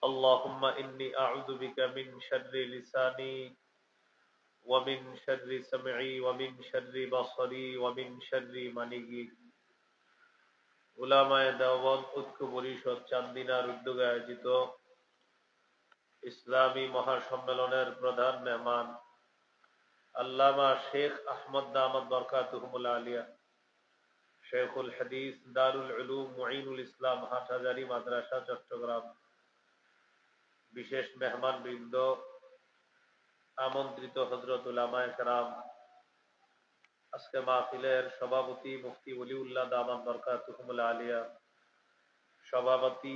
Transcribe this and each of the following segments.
اللهم إني أعوذ بك من شر لساني ومن شر سمعي ومن شر بصري ومن شر مني উলামায়ে দেওবন্দ ঐক্য পরিষদ চান্দিনার উদ্যোগে আয়োজিত ইসলামী মহাসম্মেলনের প্রধান মেহমান আল্লামা শেখ আহমদ দামাত বরকাতুহুমুল আলিয়া শেখুল হাদিস দারুল উলুম মুঈনুল ইসলাম হাটহাজারী মাদ্রাসা চট্টগ্রাম, বিশেষ মেহমান বৃন্দ, আমন্ত্রিত হযরত উলামায়ে কেরাম, আজকে মাহফিলের সভাপতি মুফতি ওলিউল্লাহ দামাত বরকাতুহুমুল আলিয়া, সভাপতি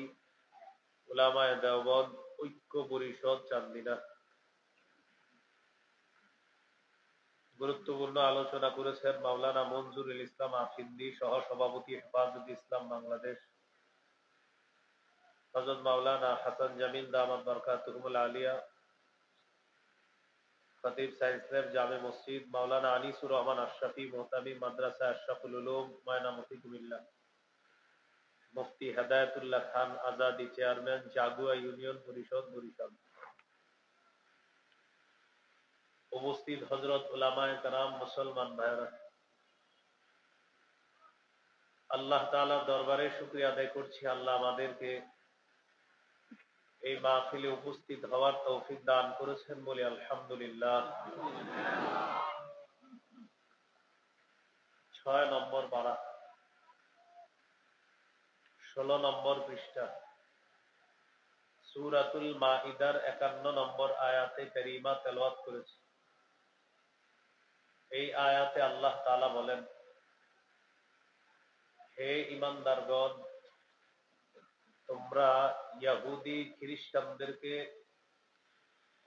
উলামায়ে দেওবন্দ ঐক্য পরিষদ চান্দিনা, গুরুত্বপূর্ণ আলোচনা করেছেন মাওলানা মনজুরুল ইসলাম আফিন্দি, সহ সভাপতি হেফাজত ইসলাম বাংলাদেশ, হযরত মাওলানা হাসান জামিল দামাত বরকাতুহুমুল আলিয়া, খতিব সায়েন্স ল্যাব জামে মসজিদ, মাওলানা আনিসুর রহমান আশরাফি মোহতামি মাদ্রাসা আশরাফুল উলুম ময়নামতি কুমিল্লা, মুফতি হেদায়েতুল্লাহ খান আজাদি চেয়ারম্যান জাগুয়া ইউনিয়ন পরিষদ বরিশাল, উপস্থিত হযরত উলামায়ে কেরাম, মুসলমান ভাইরা, আল্লাহ তাআলার দরবারে শুকরিয়া আদায় করছি আল্লাহ আমাদেরকে এই মাহফিলে উপস্থিত হওয়ার তৌফিক দান করেছেন বলে আলহামদুলিল্লাহ। 6 নম্বর পারা, 16 নম্বর পৃষ্ঠা, সূরাতুল মাইদার 51 নম্বর আয়াতে কারীমা তেলাওয়াত করেছি। এই আয়াতে আল্লাহ তাআলা বলেন, হে ঈমানদারগণ, তোমরা ইহুদি খ্রিস্টানদেরকে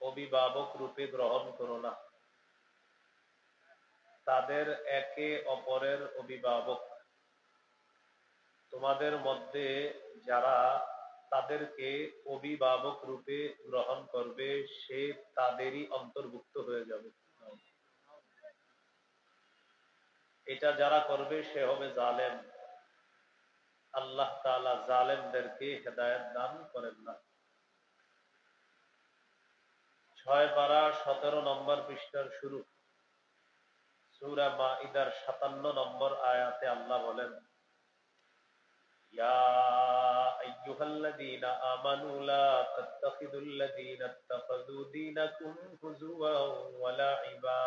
অভিভাবক রূপে গ্রহণ করো না, তাদের একে অপরের অভিভাবক। তোমাদের মধ্যে যারা তাদেরকে অভিভাবক রূপে গ্রহণ করবে সে তাদেরই অন্তর্ভুক্ত হয়ে যাবে। এটা যারা করবে সে হবে জালেম। আল্লাহ তাআলা জালেমদেরকে হেদায়েত দান করেন না। 6 পারা 17 নম্বর পৃষ্ঠার শুরু, সূরা মাইদার 57 নম্বর আয়াতে আল্লাহ বলেন, ইয়া আইয়ুহাল্লাযীনা আমানু লা তাত্তাখিযুল্লাযীনা ইত্তাখাযু দীনাকুম হুজুওয়ান ওয়া লা'iবা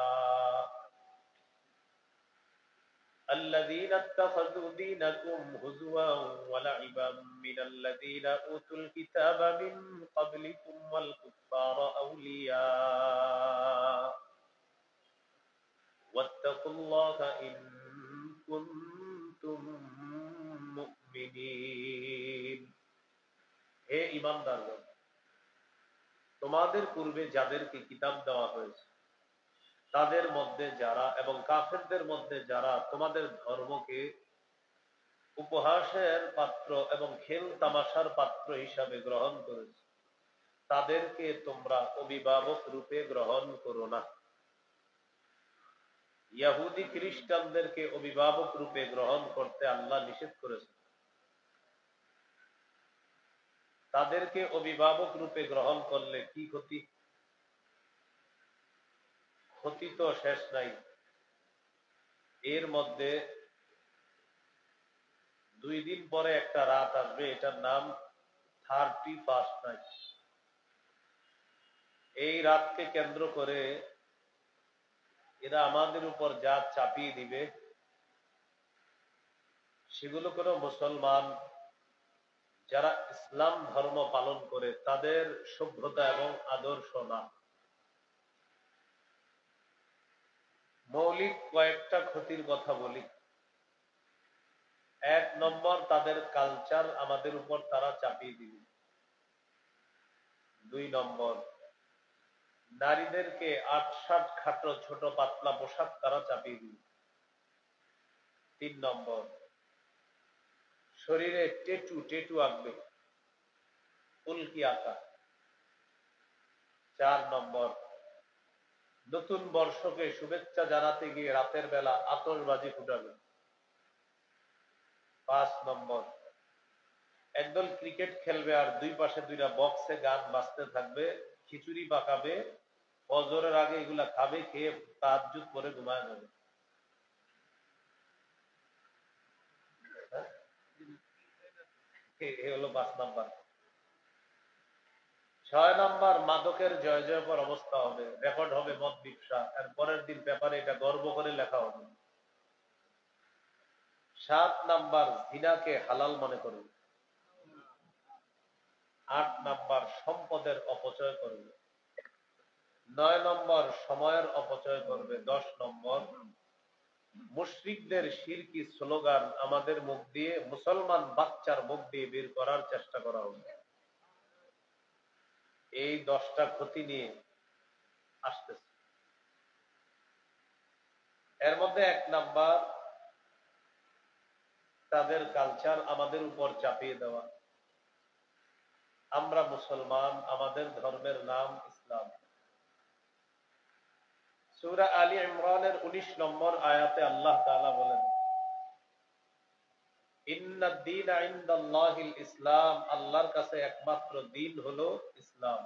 الذين اتخذوا دينكم هزوا ولعبا من الذين أوتوا الكتاب من قبلكم والكفار أولياء واتقوا الله إن كنتم مؤمنين। হে ঈমানদারগণ, তোমাদের পূর্বে যাদেরকে কিতাব দেওয়া হয়েছে তাদের মধ্যে যারা এবং কাফেরদের মধ্যে যারা তোমাদের ধর্মকে উপহাসের পাত্র এবং খেল তামাশার পাত্র হিসাবে গ্রহণ করেছে তাদেরকে তোমরা অভিভাবক রূপে গ্রহণ করো না। ইহুদি খ্রিস্টানদেরকে অভিভাবক রূপে গ্রহণ করতে আল্লাহ নিষেধ করেছেন। তাদেরকে অভিভাবক রূপে গ্রহণ করলে কি ক্ষতি? ক্ষতি তো শেষ নাই। এর মধ্যে 2 দিন পরে একটা রাত আসবে, এটার নাম 31st নাইট। এই রাতকে কেন্দ্র করে এরা আমাদের উপর যা চাপিয়ে দিবে সেগুলো কোনো মুসলমান যারা ইসলাম ধর্ম পালন করে তাদের সভ্যতা এবং আদর্শ না। মৌলিক কয়েকটা ক্ষতির কথা বলি। 1 নম্বর, তাদের কালচার আমাদের উপর তারা চাপিয়ে দিবে। 2 নম্বর, নারীদেরকে 8-60 খাটো ছোট পাতলা পোশাক তারা চাপিয়ে দিবে। 3 নম্বর, শরীরে টেটু আঁকবে, উল্কি আঁকা। 4 নম্বর, নতুন বর্ষকে শুভেচ্ছা জানাতে গিয়ে রাতের বেলা আতশবাজি ফুটাবে। 5 নম্বর, একদল ক্রিকেট খেলবে আর দুই পাশে দুইটা বক্সে গান বাজতে থাকবে, খিচুড়ি পাকাবে, ফজরের আগে এগুলা খাবে, খেয়ে তাহাজ্জুদ পরে ঘুমায় যাবে। এ হলো 5 নাম্বার। 6 নাম্বার, মাদকের জয় জয়পর অবস্থা হবে, রেকর্ড হবে মদ ব্যবসা, এর পরের দিন পেপারে এটা গর্ব করে লেখা হবে। 7 নাম্বার, জিনাকে হালাল মনে করবে। 8 নাম্বার, সম্পদের অপচয় করবে। 9 নম্বর, সময়ের অপচয় করবে। 10 নম্বর, মুশরিকদের শিরকি স্লোগান আমাদের মুখ দিয়ে, মুসলমান বাচ্চার মুখ দিয়ে বের করার চেষ্টা করা হবে। এই 10টা ক্ষতি নিয়ে আসতেছে। এর মধ্যে 1 নাম্বার, তাদের কালচার আমাদের উপর চাপিয়ে দেওয়া। আমরা মুসলমান, আমাদের ধর্মের নাম ইসলাম। সূরা আলী ইমরানের 19 নম্বর আয়াতে আল্লাহ তাআলা বলেন, ইন্নাদ দীনা ইনদাল্লাহিল ইসলাম, আল্লাহর কাছে একমাত্র দ্বীন হলো ইসলাম।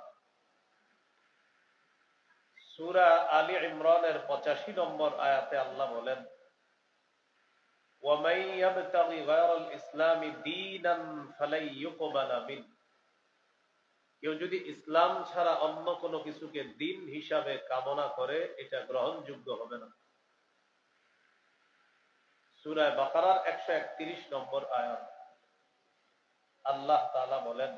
সূরা আলী ইমরানের 85 নম্বর আয়াতে আল্লাহ বলেন, ওয়া মান ইয়াবতাগি গায়রাল ইসলামি দীনান ফালাই ইউকবালা মিন, কেউ যদি ইসলাম ছাড়া অন্য কোনো কিছুকে দ্বীন হিসাবে কামনা করে, এটা গ্রহণযোগ্য হবে না। সূরা বাকারার 131 নম্বর আয়াত আল্লাহ তাআলা বলেন,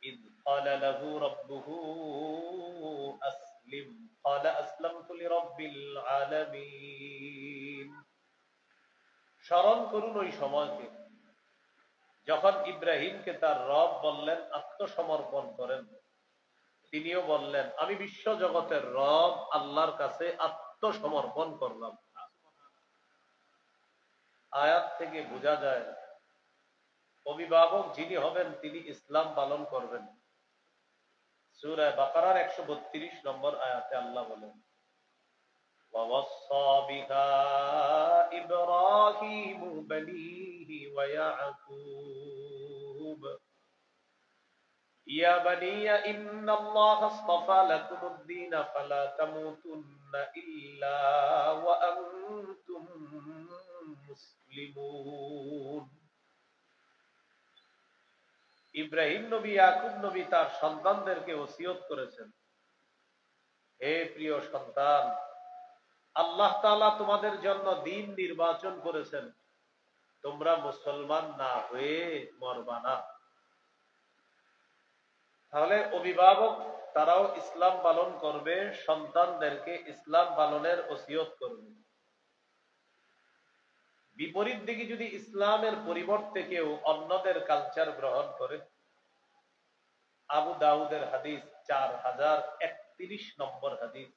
ইয ক্বালা লাহু রাব্বুহু আসলিম ক্বালা আসলামতু লিরাব্বিল আলামিন। স্মরণ করুন ওই সময়কে যখন ইব্রাহিমকে তার রব বললেন আত্মসমর্পণ করেন, তিনিও বললেন আমি বিশ্ব জগতের রব আল্লাহর কাছে আত্মসমর্পণ করলাম। আয়াত থেকে বোঝা যায় অভিভাবক যিনি হবেন তিনি ইসলাম পালন করবেন। সূরা বাকারার 132 নম্বর আয়াতে আল্লাহ বলেন, ওয়াওয়াসসা বিহা ইব্রাহিমু বানিহি ওয়া ইয়াকুব ইয়া বানিয়া ইন্নাল্লাহা আসতাফা লাকুমুদ-দীন ফালা তামুতুন্না ইল্লা ওয়া আনতুম মুসলিমুন। ইব্রাহিম নবী, ইয়াকুব নবী তার সন্তানদেরকে ওসিয়ত করেছেন, হে প্রিয় সন্তান, আল্লাহ তাআলা তোমাদের জন্য দ্বীন নির্বাচন করেছেন, তোমরা মুসলমান না হয়ে মরবা না। তাহলে অভিভাবক তারাও ইসলাম পালন করবে, সন্তানদেরকে ইসলাম পালনের ওসিয়ত করবে। বিপরীত দিকে যদি ইসলামের পরিবর্তে কেউ অন্যদের কালচার গ্রহণ করে, আবু দাউদের হাদিস 4031 নম্বর হাদিস,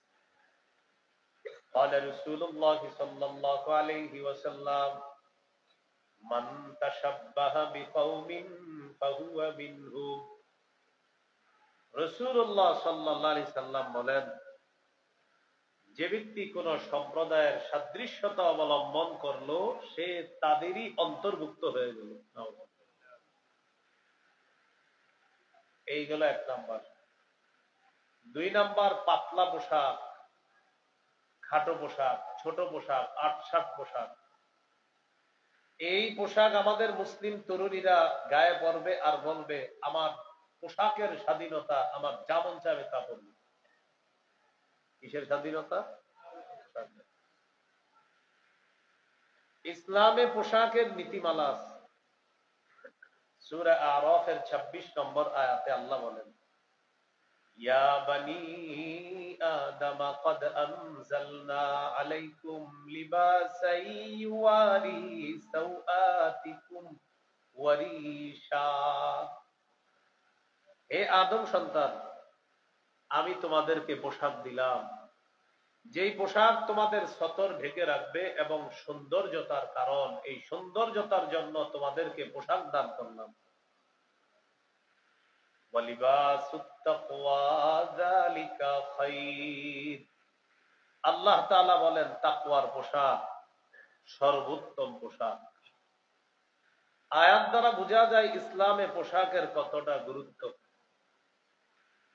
قال رسول الله صلى الله عليه وسلم من تشبه بقوم فهو منهم। রাসূলুল্লাহ সাল্লাল্লাহু আলাইহি সাল্লাম বলেন, যে ব্যক্তি কোন সম্প্রদায়ের সাদৃশ্যতা অবলম্বন করলো সে তাদেরই অন্তর্ভুক্ত হয়ে গেল। এইগুলো 1 নাম্বার। 2 নাম্বার, পাতলা পোশাক, খাটো পোশাক, ছোট পোশাক, আটসাট পোশাক। এই পোশাক আমাদের মুসলিম তরুণীরা গায়ে পরবে আর বলবে আমার পোশাকের স্বাধীনতা, আমার যা মন চাবে তা পরবে। কিসের স্বাধীনতা? ইসলামে পোশাকের নীতিমালা আছে। সূরা আরাফের 26 নম্বর আয়াতে আল্লাহ বলেন, ইয়া বানি আদম ক্বাদ আনজালনা আলাইকুম লিবাসান ইউয়ারি সাওআতিকুম ওয়া রিশা। হে আদম সন্তান, আমি তোমাদেরকে পোশাক দিলাম, যেই পোশাক তোমাদের সতর ঢেকে রাখবে এবং সৌন্দর্যতার কারণ, এই সৌন্দর্যতার জন্য তোমাদেরকে পোশাক দান করলাম। আল্লাহ তাআলা বলেন তাকওয়ার পোশাক সর্বোত্তম পোশাক। আয়াত দ্বারা বোঝা যায় ইসলামে পোশাকের কতটা গুরুত্ব।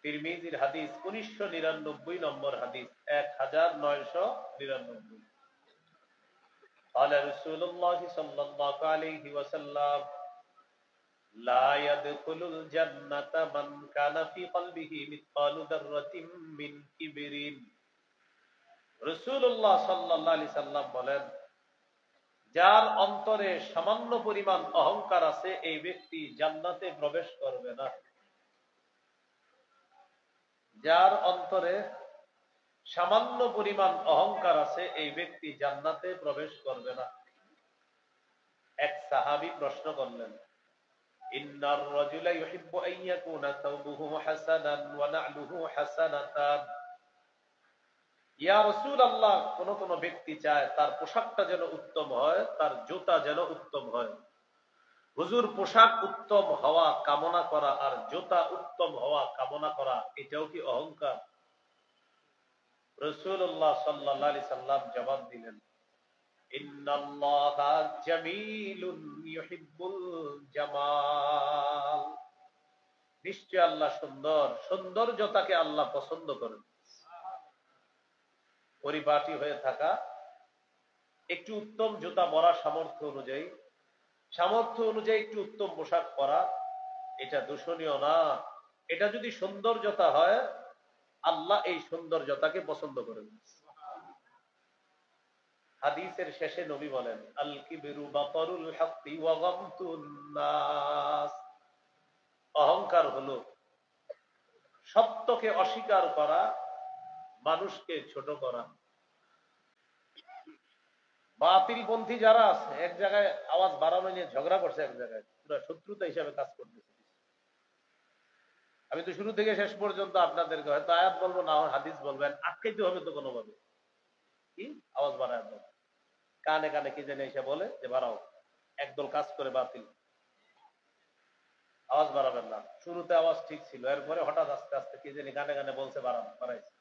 তিরমিজির হাদিস 1999 নম্বর হাদিস 1999। قال رسول الله صلى الله عليه وسلم لا يدخل الجنة من كان في قلبه مثقال ذرة من كبر। রাসূলুল্লাহ সাল্লাল্লাহু আলাইহি সাল্লাম বলেন, যার অন্তরে সামান্য পরিমাণ অহংকার আছে এই ব্যক্তি জান্নাতে প্রবেশ করবে না। যার অন্তরে সামান্য পরিমাণ অহংকার আছে এই ব্যক্তি জান্নাতে প্রবেশ করবে না। এক সাহাবী প্রশ্ন করলেন, ইন্নার রাজুলা ইউহিব্বু আন ইয়াকুনা সাওবুহু হাসানান ওয়া না'লুহু হাসানাতান। ইয়া রাসূলুল্লাহ, কোন ব্যক্তি চায় তার পোশাকটা যেন উত্তম হয়, তার জুতা যেন উত্তম হয়। হুজুর, পোশাক উত্তম হওয়া কামনা করা আর জুতা উত্তম হওয়া কামনা করা এটাও কি অহংকার? রাসূলুল্লাহ সাল্লাল্লাহু আলাইহি সাল্লাম জবাব দিলেন, ইন্নাল্লাহা জামিলুন ইউহিব্বুল জামাল। নিশ্চয় আল্লাহ সুন্দর, সৌন্দর্যতাকে আল্লাহ পছন্দ করেন। পরিপাটি হয়ে থাকা, একটু উত্তম জুতা পরা সামর্থ্য অনুযায়ী একটু উত্তম পোশাক পরা, এটা দূষণীয় না। এটা যদি সৌন্দর্যতা হয়, আল্লাহ এই সৌন্দর্যতাকে পছন্দ করেন। হাদিসের শেষে নবী বলেন, আল কিবরু বাতারুল হাক্কি ওয়া গামতুন নাস। অহংকার হলো সত্যকে অস্বীকার করা, মানুষকে ছোট করা। বাতিলপন্থী যারা আছে এক জায়গায় আওয়াজ বাড়ানো নিয়ে ঝগড়া করছে, এক জায়গায় পুরো শত্রুতা হিসাবে কাজ করতেছে। আমি তো শুরু থেকে শেষ পর্যন্ত আপনাদেরকে হয়তো আয়াত বলবো, না হয় হাদিস বলবেন, আটকাইতে হবে তো কোনোভাবে। কি আওয়াজ বাড়ায় দাও, কানে কানে কি জানি এসে বলে যে বাড়াও, একদল কাজ করে বাতিল। আওয়াজ বাড়াবেন না। শুরুতে আওয়াজ ঠিক ছিল, এরপরে হঠাৎ আস্তে আস্তে কি জানি গানে গানে বলছে বাড়াইছে।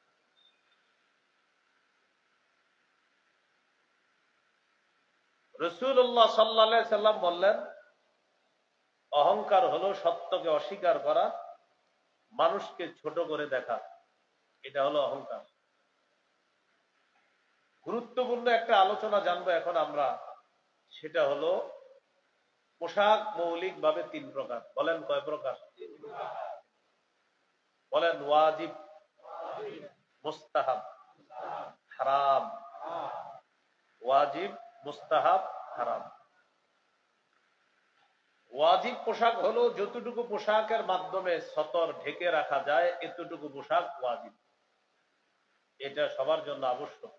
রাসূলুল্লাহ সাল্লাল্লাহু আলাইহি সাল্লাম বললেন, অহংকার হলো সত্যকে অস্বীকার করা, মানুষকে ছোট করে দেখা, এটা হলো অহংকার। গুরুত্বপূর্ণ একটা আলোচনা জানবো এখন আমরা, সেটা হলো পোশাক মৌলিকভাবে তিন প্রকার। বলেন কয় প্রকার? বলেন। ওয়াজিব, মুস্তাহাব, হারাম। ওয়াজিব, মুস্তাহাব, হারাম। ওয়াজিব পোশাক হলো যতটুকু পোশাকের মাধ্যমে সতর ঢেকে রাখা যায় এতটুকু পোশাক ওয়াজিব, এটা সবার জন্য আবশ্যক।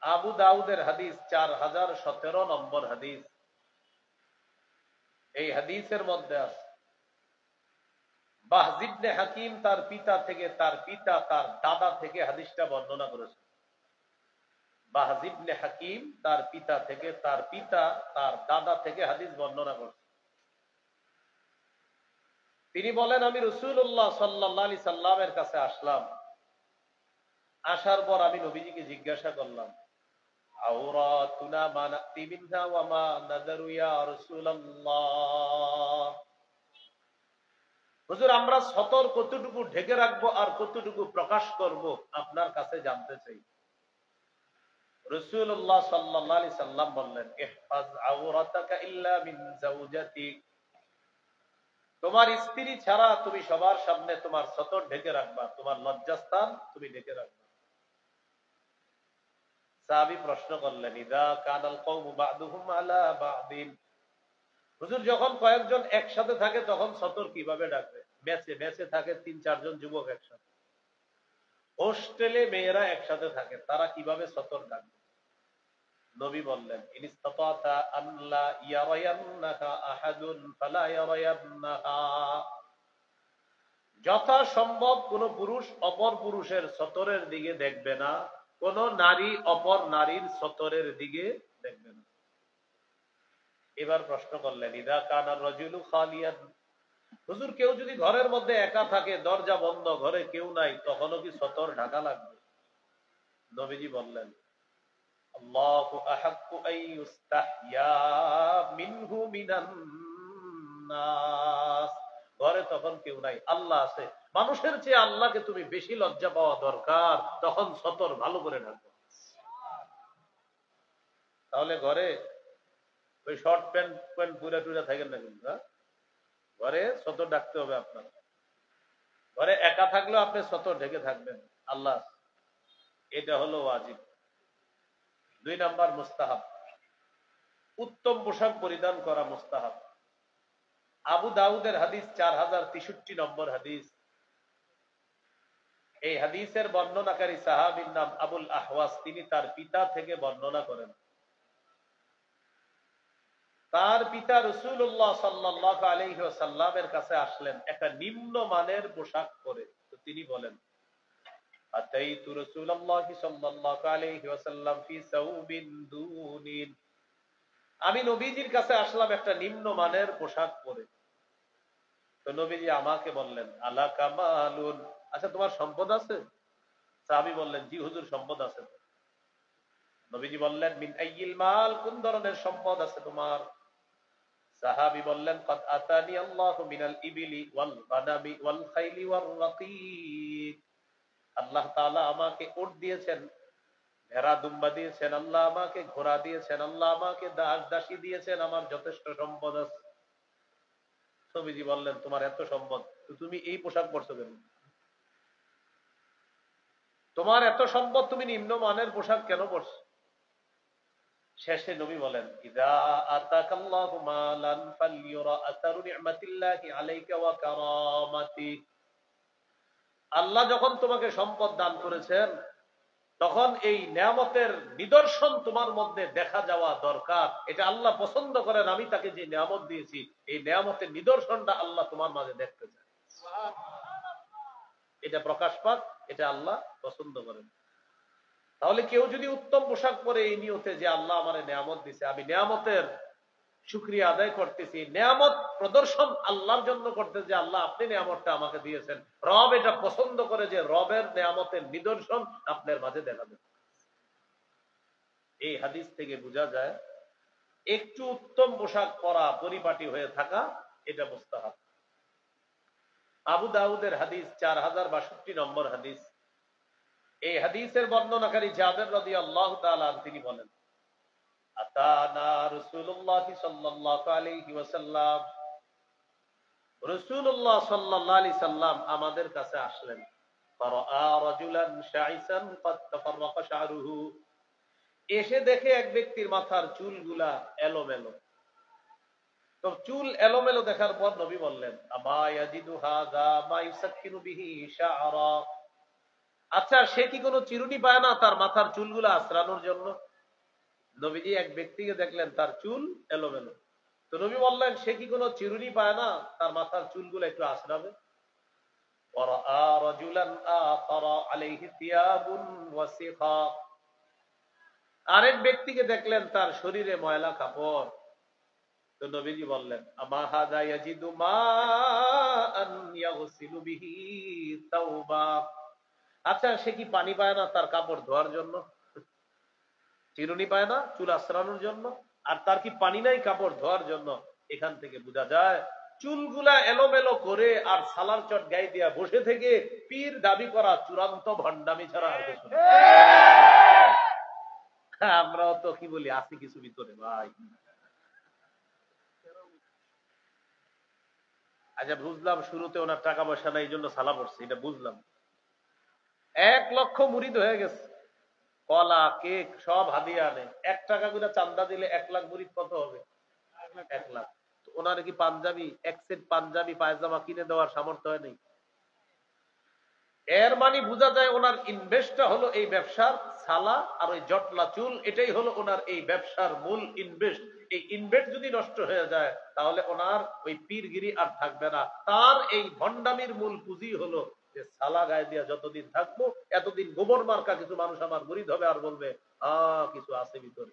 আবু দাউদের হাদিস 4017 নম্বর হাদিস। এই হাদিসের মধ্যে আছে, বাহজ ইবনে হাকিম তার পিতা তার দাদা থেকে হাদিসটা বর্ণনা করেছেন। বাহজ ইবনে হাকিম তার পিতা তার দাদা থেকে হাদিস বর্ণনা করেছেন। তিনি বলেন, আমি রাসূলুল্লাহ সাল্লাল্লাহু আলাইহি সাল্লামের কাছে আসলাম। আসার পর আমি নবীজিকে জিজ্ঞাসা করলাম, আওরাতুনা মা নাতি মিনহা ওয়া মা নাযারু ইয়া রাসূলুল্লাহ। হুজুর, আমরা সতর কতটুকু ঢেকে রাখবো আর কতটুকু প্রকাশ করব আপনার কাছে জানতে চাই। রাসূলুল্লাহ সাল্লাল্লাহু আলাইহি সাল্লাম বললেন, ইহফাজ আওরাতাকা ইল্লা মিন যাওজাতিক। তোমার স্ত্রী ছাড়া তুমি সবার সামনে তোমার সতর ঢেকে রাখবা, তোমার লজ্জাস্থান তুমি ঢেকে রাখবা। সাহাবী প্রশ্ন করলেন, ইযা কানাল কওমু বা'দুহুম আলা বা'দিন। হুজুর, যখন কয়েকজন একসাথে থাকে তখন সতর কিভাবে ডাকবে? মেসে থাকে 3-4 জন যুবক একসাথে, হোস্টেলে মেয়েরা একসাথে থাকে, তারা কিভাবে সতর ডাকবে? নবী বললেন, ইনিস্তাতা আল্লা ইয়ারায়ান্নাকা আহাদুন ফালা ইয়ারায়ান্নাহা। যথাসম্ভব কোন পুরুষ অপর পুরুষের সতরের দিকে দেখবে না, কোন নারী অপর নারীর সতরের দিকে দেখবে না। এবার প্রশ্ন করলেন, ইদা কানার রাজুলু খালিয়ান। হুজুর, কেউ যদি ঘরের মধ্যে একা থাকে, দরজা বন্ধ, ঘরে কেউ নাই, তখনও কি সতর ঢাকা লাগবে? নবীজি বললেন, আল্লাহু আহাক্কু আন ইউস্তাহইয়া মিনহু মিনান নাস। ঘরে তখন কেউ নাই, আল্লাহ আছে। মানুষের চেয়ে আল্লাহকে তুমি বেশি লজ্জা পাওয়া দরকার, তখন সতর ভালো করে ঢাকো। তাহলে ঘরে ওই শর্ট প্যান্ট প্যান্ট পুরা টুরা থাকেন না কিন্তু, ঘরে সতর ডাকতে হবে আপনার। ঘরে একা থাকলেও আপনি সতর ঢেকে থাকবেন, আল্লাহ। এটা হলো ওয়াজিব। 2 নাম্বার মুস্তাহাব, উত্তম পোশাক পরিধান করা মুস্তাহাব। আবু দাউদের হাদিস 4063 নম্বর হাদিস। এই হাদিসের বর্ণনাকারী সাহাবীর নাম আবুল আহওয়াস। তিনি তার পিতা থেকে বর্ণনা করেন। তার পিতা রাসূলুল্লাহ সাল্লাল্লাহু আলাইহি ওয়াসাল্লামের কাছে আসলেন একটা নিম্ন মানের পোশাক পরে। তো তিনি বলেন, আতাইতু রাসূলুল্লাহ সাল্লাল্লাহু আলাইহি ওয়াসাল্লাম ফি সাউবিন দুনিন। আমি নবীজির কাছে আসলাম একটা নিম্ন মানের পোশাক পরে। তো নবীজি আমাকে বললেন, আলা কামালুন, আচ্ছা তোমার সম্পদ আছে? সাহাবী বললেন, জি হুজুর সম্পদ আছে। নবীজি বললেন, মিন আইয়িল মাল, কোন ধরনের সম্পদ আছে তোমার? সাহাবী বললেন, কাদ আতানি আল্লাহু মিনাল ইবিলি ওয়াল গানামি ওয়াল খাইলি ওয়ার রাকিক। আল্লাহ তাআলা আমাকে উট দিয়েছেন, ভেড়া দুম্বা দিয়েছেন, আল্লাহ আমাকে ঘোড়া দিয়েছেন, আল্লাহ আমাকে দাস দাসী দিয়েছেন, আমার যথেষ্ট সম্পদ আছে। নবীজি বললেন, তোমার এত সম্পদ, তো তুমি এই পোশাক পরছো কেন? তোমার এত সম্পদ, তুমি নিম্নমানের পোশাক কেন পরছো? শেষে নবী বলেন, ইযা আতাকাল্লাহু মালান ফালইউরা আসারু নি'মাতিল্লাহি আলাইকা ওয়া কারামাতি। আল্লাহ যখন তোমাকে সম্পদ দান করেছেন, তখন এই নিয়ামতের নিদর্শন তোমার মধ্যে দেখা যাওয়া দরকার। এটা আল্লাহ পছন্দ করেন, আমি তাকে যে নিয়ামত দিয়েছি, এই নিয়ামতের নিদর্শনটা আল্লাহ তোমার মাঝে দেখতে চায়। এটা প্রকাশ পাক, এটা আল্লাহ পছন্দ করেন। তাহলে কেউ যদি উত্তম পোশাক পরে এই নিয়তে যে আল্লাহ আমার নিয়ামত দিছে, আমি নিয়ামতের শুকরিয়া আদায় করতেছি, নিয়ামত প্রদর্শন আল্লাহর জন্য করতে, যে আল্লাহ আপনি নিয়ামতটা আমাকে দিয়েছেন, রব এটা পছন্দ করে যে রবের নিয়ামতের নিদর্শন আপনার মাঝে দেখাবেন। এই হাদিস থেকে বোঝা যায় একটু উত্তম পোশাক পরা, পরিপাটি হয়ে থাকা, এটা মুস্তাহাব। আবু দাউদের হাদিস 4062 নম্বর হাদিস। এই হাদিসের বর্ণনাকারী জাবের রাদিয়াল্লাহু তাআলা তিনি বলেন, আতানা রাসূলুল্লাহ সাল্লাল্লাহু আলাইহি ওয়াসাল্লাম, রাসূলুল্লাহ সাল্লাল্লাহু আলাইহি সাল্লাম আমাদের কাছে আসলেন। ফারাআ রাজুলান শাইসান ক্বাদ তাফাররাকা শা'রুহু। এসে দেখে এক ব্যক্তির মাথার চুলগুলা এলোমেলো। তো চুল এলোমেলো দেখার পর নবী বললেন, আমা ইয়াজিদু হাযা মা ইউসাক্কিনু বিহি শা'রা। আচ্ছা, সে কি কোনো চিরুনি পায় না তার মাথার চুলগুলা আঁচড়ানোর জন্য? নবীজি এক ব্যক্তিকে দেখলেন তার চুল এলোমেলো। তো নবী বললেন, সে কি কোনো চিরুনি পায় না তার মাথার চুলগুলো একটু আঁচড়াবে? আরেক ব্যক্তিকে দেখলেন তার শরীরে ময়লা কাপড়। তো নবীজি বললেন, আমা হাযা ইয়াজিদু মাআন ইয়াগসিলু বিহি তাওবা। আচ্ছা, সে কি পানি পায় না তার কাপড় ধোয়ার জন্য? চিরুনি পায় না চুল আঁচড়ানোর জন্য, আর তার কি পানি নাই কাপড় ধোয়ার জন্য? এখান থেকে বোঝা যায় চুলগুলা এলোমেলো করে আর সালার চট গায়ে দিয়া বসে থেকে পীর দাবি করা চূড়ান্ত ভণ্ডামি ছাড়া আর কিছু না। আমরাও তো কি বলি, আছি কিছু ভিতরে ভাই। আচ্ছা, বুঝলাম শুরুতে ওনার টাকা পয়সা নাই, এই জন্য সালা পড়ছে, এটা বুঝলাম। 1 লক্ষ মুরিদ হয়ে গেছে, কলা কেক সব হাদিয়া আনে। 1 টাকা করে চান্দা দিলে 1 লাখ মুরিদ কত হবে? 1 লাখ। ওনার কি পাঞ্জাবি, এক সেট পাঞ্জাবি পায়জামা কিনে দেওয়ার সামর্থ্য হয় নাই? এর মানে বোঝা যায় ওনার ইনভেস্টটা হলো এই ব্যবসার সালা আর ওই জটলা চুল, এটাই হলো ওনার এই ব্যবসার মূল ইনভেস্ট। এই ইনভেস্ট যদি নষ্ট হয়ে যায়, তাহলে ওনার ওই পীরগিরি আর থাকবে না। তার এই ভণ্ডামির মূল পুঁজি হলো যে সালা গায়ে দিয়া যতদিন থাকবো, এতদিন গোবর মার্কা কিছু মানুষ আমার মুরিদ হবে আর বলবে, কিছু আছে ভিতরে।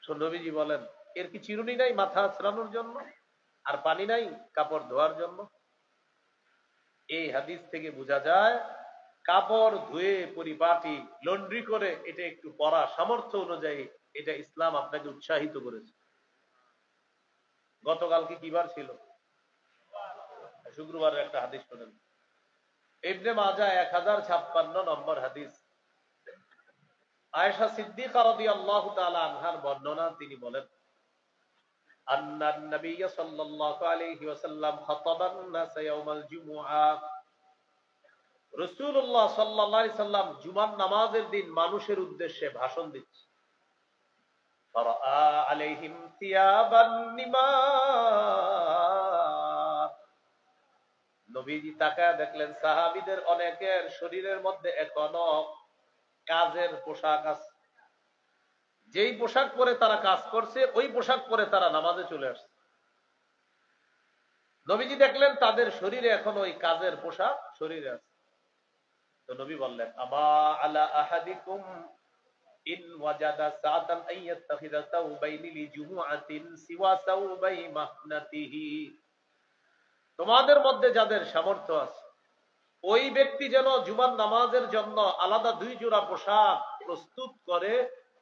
নবীজি বলেন, এর কি চিরুনি নাই মাথা আঁচড়ানোর জন্য, আর পানি নাই কাপড় ধোয়ার জন্য? এই হাদিস থেকে বোঝা যায় কাপড় ধুয়ে পরিপাটি লন্ড্রি করে এটা একটু পরা সামর্থ্য অনুযায়ী এটা ইসলাম আপনাকে উৎসাহিত করেছে। গতকালকে কিবার ছিল? শুক্রবারের একটা হাদিস শোনেন, ইবনে মাজাহ 1056 নম্বর হাদিস। আয়েশা সিদ্দিকা রাদিয়াল্লাহু তাআলা আনহার বর্ণনা, তিনি বলেন, আন্নান নবী সাল্লাল্লাহু আলাইহি ওয়াসাল্লাম খাতাবান নাস ইয়াউমাল জুমুআ, রাসূলুল্লাহ সাল্লাল্লাহু আলাইহি সাল্লাম জুমার নামাজের দিন মানুষের উদ্দেশ্যে ভাষণ দিচ্ছেন। ফারাআ আলাইহিম থিয়াবান নিমার, নবীজি তাকায় দেখলেন সাহাবীদের অনেকের শরীরের মধ্যে এখনো কাজের পোশাক আছে। যেই পোশাক পরে তারা কাজ করছে ওই পোশাক পরে তারা নামাজে চলে আসছে। নবীজি দেখলেন তাদের শরীরে এখন ওই কাজের পোশাক শরীরে আছে। তো নবী বললেন, আমা আলা আহাদিকুম ইন ওয়াজাদা সাআতান আইয়াত্তাখিযা সাওবাইনি লিজুমুআতিন সিওয়া সাওবাই মাহনাতিহি, তোমাদের মধ্যে যাদের সামর্থ্য আছে ওই ব্যক্তি যেন জুমার নামাজের জন্য আলাদা 2 জোড়া পোশাক প্রস্তুত করে,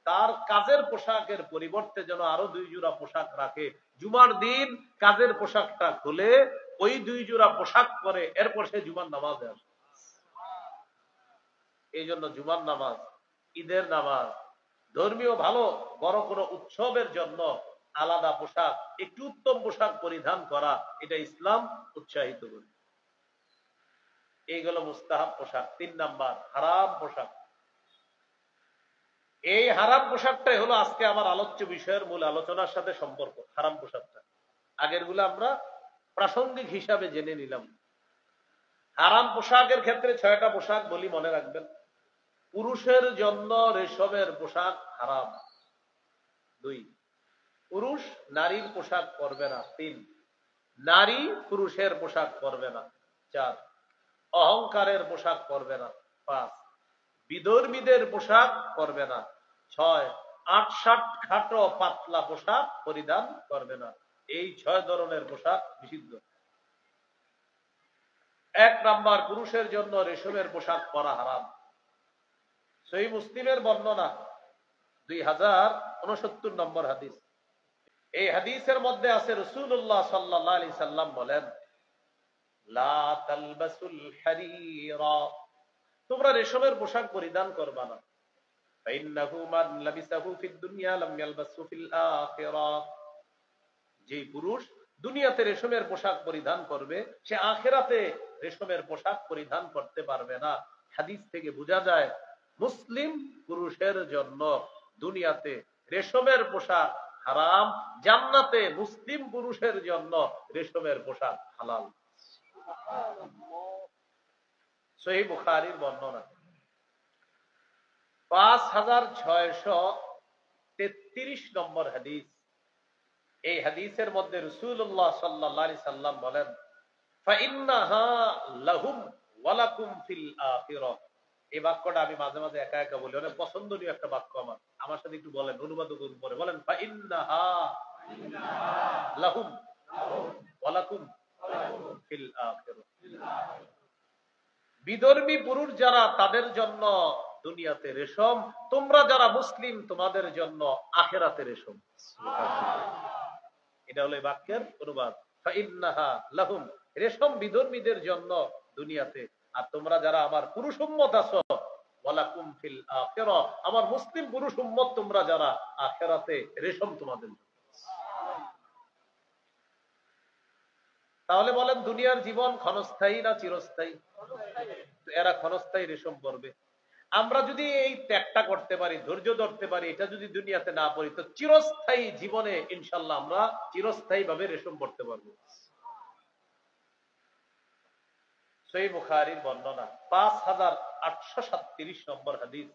তার কাজের পোশাকের পরিবর্তে যেন আরো 2 জোড়া পোশাক রাখে। জুমার দিন কাজের পোশাকটা খুলে ওই 2 জোড়া পোশাক পরে এরপর সে জুমার নামাজে আসে। এই জন্য জুমার নামাজ, ঈদের নামাজ, ধর্মীয় ভালো বড় কোনো উৎসবের জন্য আলাদা পোশাক, একটু উত্তম পোশাক পরিধান করা, এটা ইসলাম উৎসাহিত করে। এইগুলো মুস্তাহাব পোশাক। 3 নাম্বার হারাম পোশাক। এই হারাম পোশাকটাই হলো আজকে আমার আলোচ্য বিষয়ের মূল আলোচনার সাথে সম্পর্ক। হারাম পোশাকটা আগের গুলো আমরা প্রাসঙ্গিক হিসাবে জেনে নিলাম। হারাম পোশাকের ক্ষেত্রে 6টা পোশাক বলি, মনে রাখবেন। পুরুষের জন্য রেশমের পোশাক হারাম। 2, পুরুষ নারীর পোশাক পরবে না। 3, নারী পুরুষের পোশাক পরবে না। 4, অহংকারের পোশাক পরবে না। 5, বিধর্মীদের পোশাক পরবে না। 6, আটসাট খাটো পাতলা পোশাক পরিধান করবে না। এই 6 ধরনের পোশাক নিষিদ্ধ। 1 নাম্বার, পুরুষের জন্য রেশমের পোশাক পরা হারাম। সহিহ মুসলিমের বর্ণনা 2069 নম্বর হাদিস। এই হাদিসের মধ্যে আছে রাসূলুল্লাহ সাল্লাল্লাহু আলাইহি সাল্লাম বলেন, লা তালবাসুল হারিরা, তোমরা রেশমের পোশাক পরিধান করবা না। ফাইন্নাহু মান লাবিসাহু ফিদ দুনিয়া লাম ইয়ালবাসহু ফিল আখিরাহ, যে পুরুষ দুনিয়াতে রেশমের পোশাক পরিধান করবে সে আখিরাতে রেশমের পোশাক পরিধান করতে পারবে না। হাদিস থেকে বোঝা যায় মুসলিম পুরুষের জন্য দুনিয়াতে রেশমের পোশাক হারাম, জান্নাতে মুসলিম পুরুষের জন্য রেশমের পোশাক হালাল। সহিহ বুখারীর বর্ণনা 5633 নম্বর হাদিস। এই হাদিসের মধ্যে রাসূলুল্লাহ সাল্লাল্লাহু আলাইহি সাল্লাম বলেন, ফাইন্নাহা লাহুম ওয়া লাকুম ফিল আখিরাহ। এই বাক্যটা আমি মাঝে মাঝে একা একা বলি, অনেক পছন্দনীয় একটা বাক্য। আমার সাথে একটু বলেন, অনুবাদ করুন পরে বলেন, ফাইন্নাহা লাহুম ওয়া লাকুম ফিল আখিরাহ। বিধর্মী পুরুষ যারা তাদের জন্য দুনিয়াতে রেশম, তোমরা যারা মুসলিম তোমাদের জন্য আখিরাতে রেশম। এটা হলো এই বাক্যের অনুবাদ। ফাইন্নাহা লাহুম, রেশম বিধর্মীদের জন্য দুনিয়াতে, আর তোমরা যারা আমার পুরুষ উম্মত আছো, ওয়ালাকুম ফিল আখিরাহ, আমার মুসলিম পুরুষ উম্মত তোমরা যারা, আখিরাতে রেশম তোমাদের জন্য। তাহলে বলেন, দুনিয়ার জীবন ক্ষণস্থায়ী না চিরস্থায়ী? এরা ক্ষণস্থায়ী রেশম পরবে। আমরা যদি এই ত্যাগটা করতে পারি, ধৈর্য ধরতে পারি, এটা যদি দুনিয়াতে না পড়ি, তো চিরস্থায়ী জীবনে ইনশাল্লাহ আমরা চিরস্থায়ী ভাবে রেশম পড়তে পারবো। সহিহ বুখারীর বর্ণনা 5837 নম্বর হাদিস।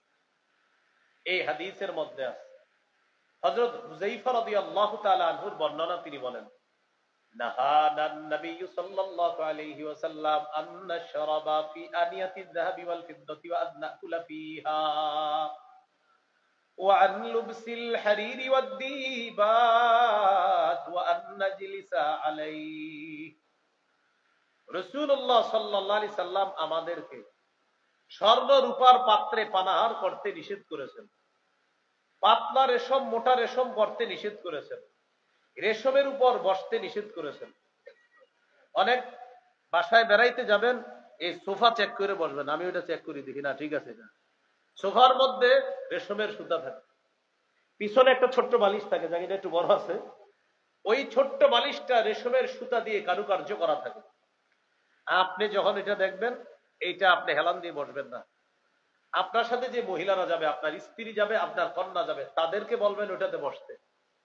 এই হাদিসের মধ্যে আছে হযরত হুযায়ফা রাদিয়াল্লাহু তাআলা আনহুর বর্ণনা, তিনি বলেন, নাহানান নবী সাল্লাল্লাহু আলাইহি ওয়াসাল্লাম আন নাশরাবা ফি আনিয়াতিয যাহাবি ওয়াল ফিদ্দাতি ওয়া আন নাকুলা ফিহা ওয়া আন লুবসিল হারিরি ওয়াদ দীবাত ওয়া আন নাজলিসা আলাইহি। রাসূলুল্লাহ সাল্লাল্লাহু আলাইহি সাল্লাম আমাদেরকে স্বর্ণ রূপার পাত্রে পানাহার করতে নিষেধ করেছেন, পাতলা রেশম মোটা রেশম করতে নিষেধ করেছেন, রেশমের উপর বসতে নিষেধ করেছেন। অনেক বাসায় বেড়াইতে যাবেন, এই সোফা চেক করে বসবেন, আমি ওটা চেক করি দেখি না ঠিক আছে না, সোফার মধ্যে রেশমের সুতা থাকে, পিছনে একটা ছোট্ট বালিশ থাকে, জায়গাটা একটু বড় আছে, ওই ছোট্ট বালিশটা রেশমের সুতা দিয়ে কারুকার্য করা থাকে। আপনি যখন এটা দেখবেন, এইটা আপনি হেলান দিয়ে বসবেন না। আপনার সাথে যে মহিলারা যাবে, আপনার স্ত্রী যাবে, আপনার কন্যা যাবে, তাদেরকে বলবেন ওটাতে বসতে,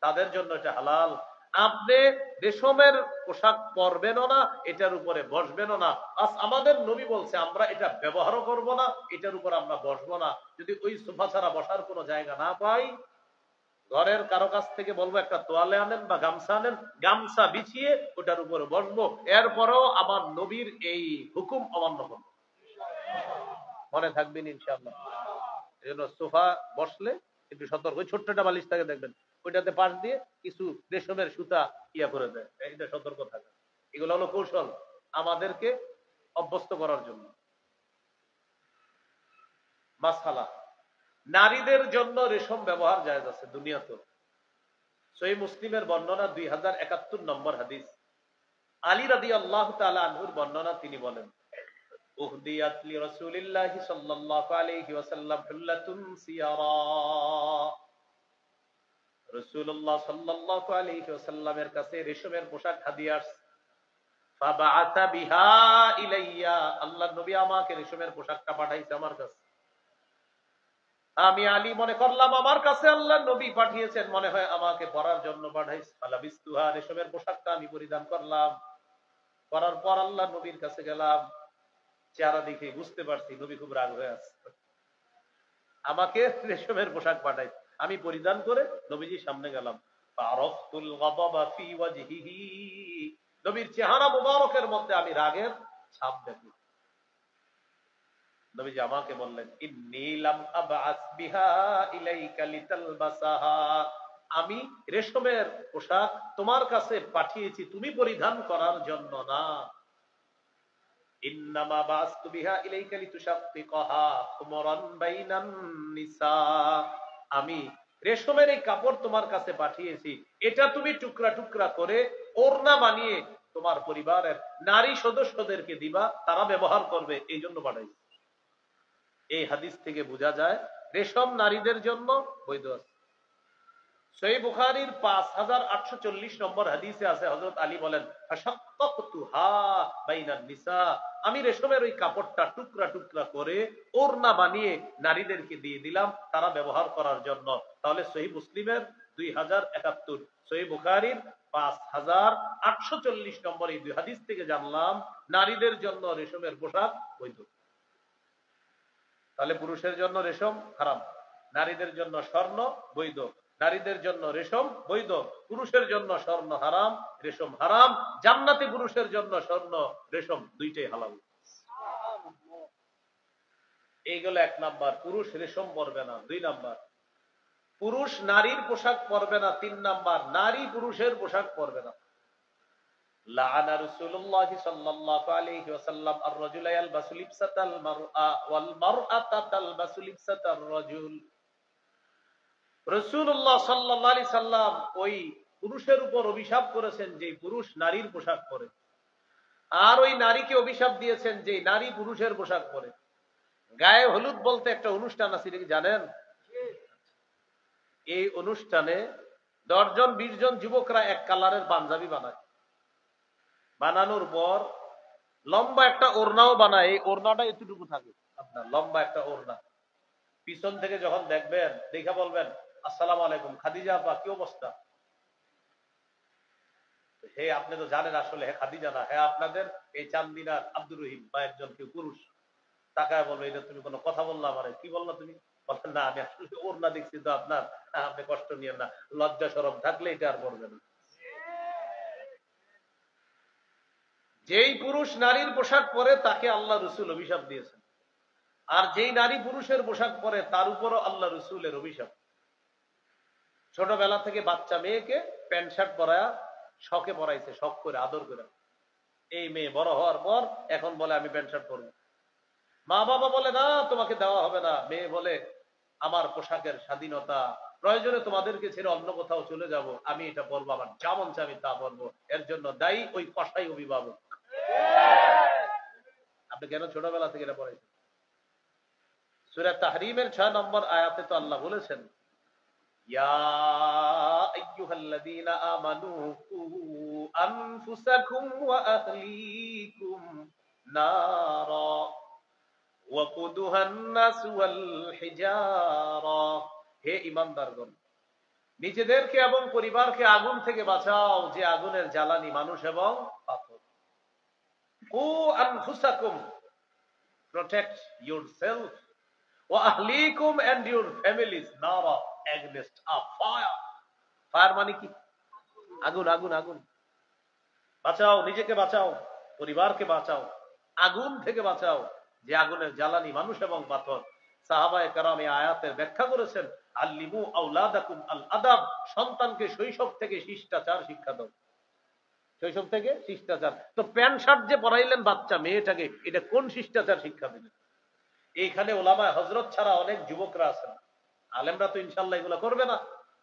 তাদের জন্য এটা হালাল। আপনি রেশমের পোশাক পরবেনও না, এটার উপরে বসবেনও না। আজ আমাদের নবী বলছে আমরা এটা ব্যবহারও করব না, এটার উপর আমরা বসবো না। যদি ওই সোফা ছাড়া বসার কোনো জায়গা না পাই, ঘরের কারো কাছ থেকে বলবো একটা তোয়ালে আনেন বা গামছা আনেন, গামছা বিছিয়ে ওটার উপরে বসবো, এরপরেও আমার নবীর এই হুকুম অমান্য করব। মনে থাকবেন ইনশাআল্লাহ। এই জন্য সোফা বসলে একটু সতর্ক, ওই ছোট্টটা বালিশ থাকে দেখবেন, ওইটাতে পাশ দিয়ে কিছু রেশমের সুতা ইয়া করে দেয়, এটা সতর্ক থাকে। এগুলো হলো কৌশল আমাদেরকে অভ্যস্ত করার জন্য। মাসআলা, নারীদের জন্য রেশম ব্যবহার জায়েজ আছে দুনিয়াতে। সহিহ মুসলিমের বর্ণনা 2071 নম্বর হাদিস, আলী রাদিয়াল্লাহু তাআলা আনহুর বর্ণনা, তিনি বলেন উহদিয়াত লি রাসূলিল্লাহি সাল্লাল্লাহু আলাইহি ওয়াসাল্লাম হুল্লাতুন সিয়ারা, রাসূলুল্লাহ সাল্লাল্লাহু আলাইহি ওয়াসাল্লামের কাছে রেশমের পোশাক হাদিয়া আসছে। ফাবাআতা বিহা ইলাইয়া, আল্লাহর নবী আমাকে রেশমের পোশাকটা পাঠাইছে আমার কাছে। আমি আলী মনে করলাম আমার কাছে আল্লাহর নবী পাঠিয়েছেন, মনে হয় আমাকে পরার জন্য পাঠাইছে। ফালাবিস্তুহা, রেশমের পোশাকটা আমি পরিধান করলাম। করার পর আল্লাহর নবীর কাছে গেলাম, চেহারা দেখে বুঝতে পারছি নবী খুব রাগ হয়ে আছে, আমাকে রেশমের পোশাক পাঠাই। আমি পরিধান করে নবীজির সামনে গেলাম। ফারাফতুল গাদাবা ফি ওয়াজহিহি, নবীর চেহারা মুবারকের মধ্যে আমি রাগের ছাপ দেখলাম। নবীজি আমাকে বললেন ইন্নী লাম আবআস বিহা ইলাইকা লিতালবাসাহা, আমি রেশমের পোশাক তোমার কাছে পাঠিয়েছি তুমি পরিধান করার জন্য না। ইন্নামা বাসতু বিহা ইলাইকা লিতুশাক্কিকাহা খুমরান বাইনান নিসা, আমি রেশমের এই কাপড় তোমার কাছে পাঠিয়েছি, এটা তুমি টুকরা টুকরা করে ওড়না বানিয়ে তোমার পরিবারের নারী সদস্যদেরকে দিবা, তারা ব্যবহার করবে, এই জন্য পাঠাইছি। এই হাদিস থেকে বোঝা যায় রেশম নারীদের জন্য বৈধ আছে। সহিহ বুখারীর 5840 নম্বর হাদিসে আছে, হযরত আলী বলেন ফাশাক্কাতুহা বাইনান নিসা, আমি রেশমের ওই কাপড়টা টুকরা টুকরা করে ওড়না বানিয়ে নারীদেরকে দিয়ে দিলাম তারা ব্যবহার করার জন্য। তাহলে সহিহ মুসলিমের 2071, সহিহ বুখারীর 5840 নম্বর এই দুই হাদিস থেকে জানলাম নারীদের জন্য রেশমের পোশাক বৈধ। তাহলে পুরুষের জন্য রেশম হারাম, নারীদের জন্য স্বর্ণ বৈধ, নারীদের জন্য রেশম বৈধ, পুরুষের জন্য স্বর্ণ হারাম, রেশম হারাম। জান্নাতে পুরুষের জন্য স্বর্ণ রেশম দুইটাই হালাল। এইগুলো 1 নাম্বার, পুরুষ রেশম পরবে না। 2 নাম্বার, পুরুষ নারীর পোশাক পরবে না। 3 নাম্বার, নারী পুরুষের পোশাক পরবে না। লাআনা রাসূলুল্লাহ সাল্লাল্লাহু আলাইহি ওয়াসাল্লাম আর-রাজুলা ইয়ালবাসু লিবসাতাল মারআ ওয়াল মারআতা তালবাসু লিবসাতার রাজুল, রাসূলুল্লাহ সাল্লাল্লাহু আলাইহি সাল্লাম ওই পুরুষের উপর অভিশাপ করেছেন যে পুরুষ নারীর পোশাক পরে, আর ওই নারীকে অভিশাপ দিয়েছেন যে নারী পুরুষের পোশাক পরে। গায়ে হলুদ বলতে একটা অনুষ্ঠান আছে, এটা কি জানেন? এই অনুষ্ঠানে 10 জন 20 জন যুবকরা এক কালারের পাঞ্জাবি বানায়, বানানোর পর লম্বা একটা ওড়নাও বানায়। এই ওড়নাটা এতটুকু থাকে, আপনার লম্বা একটা ওড়না। পিছন থেকে যখন দেখবেন, দেখা বলবেন আসসালামু আলাইকুম খাদিজা আপা, কি অবস্থা? হে আপনি তো জানেন আসলে হে খাদিজা না, হ্যাঁ আপনাদের এই চান্দিনার আব্দুর রহিম বা একজন কেউ পুরুষ। তাকায় বলবে এটা তুমি কোনো কথা বললা আমারে, কি বললা তুমি? বলেন না আমি আসলে ওড়না দেখছি তো আপনার, আপনি কষ্ট নিয়েন না, লজ্জা শরম থাকলে এটা আর বলবে না। যেই পুরুষ নারীর পোশাক পরে তাকে আল্লাহ রসুল অভিশাপ দিয়েছেন, আর যেই নারী পুরুষের পোশাক পরে তার উপরও আল্লাহ রসুলের অভিশাপ। ছোটবেলা থেকে বাচ্চা মেয়েকে প্যান্ট শার্ট পরায়া শখে পরাইছে, শখ করে আদর করে। এই মেয়ে বড় হওয়ার পর এখন বলে আমি প্যান্ট শার্ট পরবো। মা বাবা বলে না তোমাকে দেওয়া হবে না, মেয়ে বলে আমার পোশাকের স্বাধীনতা, প্রয়োজনে তোমাদেরকে ছেড়ে অন্য কোথাও চলে যাব, আমি এটা পরবো, আমার যা মন চায় আমি তা পরবো। এর জন্য দায়ী ওই কসাই অভিভাবক। আপনি কেন ছোটবেলা থেকে এটা পড়াইছেন? সূরা তাহরিমের 6 নম্বর আয়াতে তো আল্লাহ বলেছেন, ইয়া আইয়ুহাল্লাযীনা আমানু কু আনফুসাকুম ওয়া আহলিকুম নারা ওয়াকুদুহান নাস ওয়াল হিজারা। হে ঈমানদারগণ, নিজেদেরকে এবং পরিবারকে আগুন থেকে বাঁচাও, যে আগুনের জ্বালানি মানুষ এবং পাথর। কু আনফুসাকুম, protect yourself, wa ahlikum and your families nara, against a fire. Fire মানে কি? আগুন, আগুন, আগুন। বাঁচাও, নিজেকে বাঁচাও, পরিবারকে বাঁচাও, আগুন থেকে বাঁচাও, যে আগুনের জ্বালানি মানুষ এবং পাথর। সাহাবায়ে কেরাম এই আয়াতের ব্যাখ্যা করেছেন, আল্লিমু আওলাদাকুম আল আদাব, সন্তানকে শৈশব থেকে শিষ্টাচার শিক্ষা দাও। শৈশব থেকে শিষ্টাচার। তো প্যান্ট শার্ট যে পরাইলেন বাচ্চা মেয়েটাকে, এটা কোন শিষ্টাচার শিক্ষা দিলেন? এইখানে ওলামায়ে হযরত ছাড়া অনেক যুবকরা আছেন, আলেমরা তো ইনশাআল্লাহ এগুলো করবে না।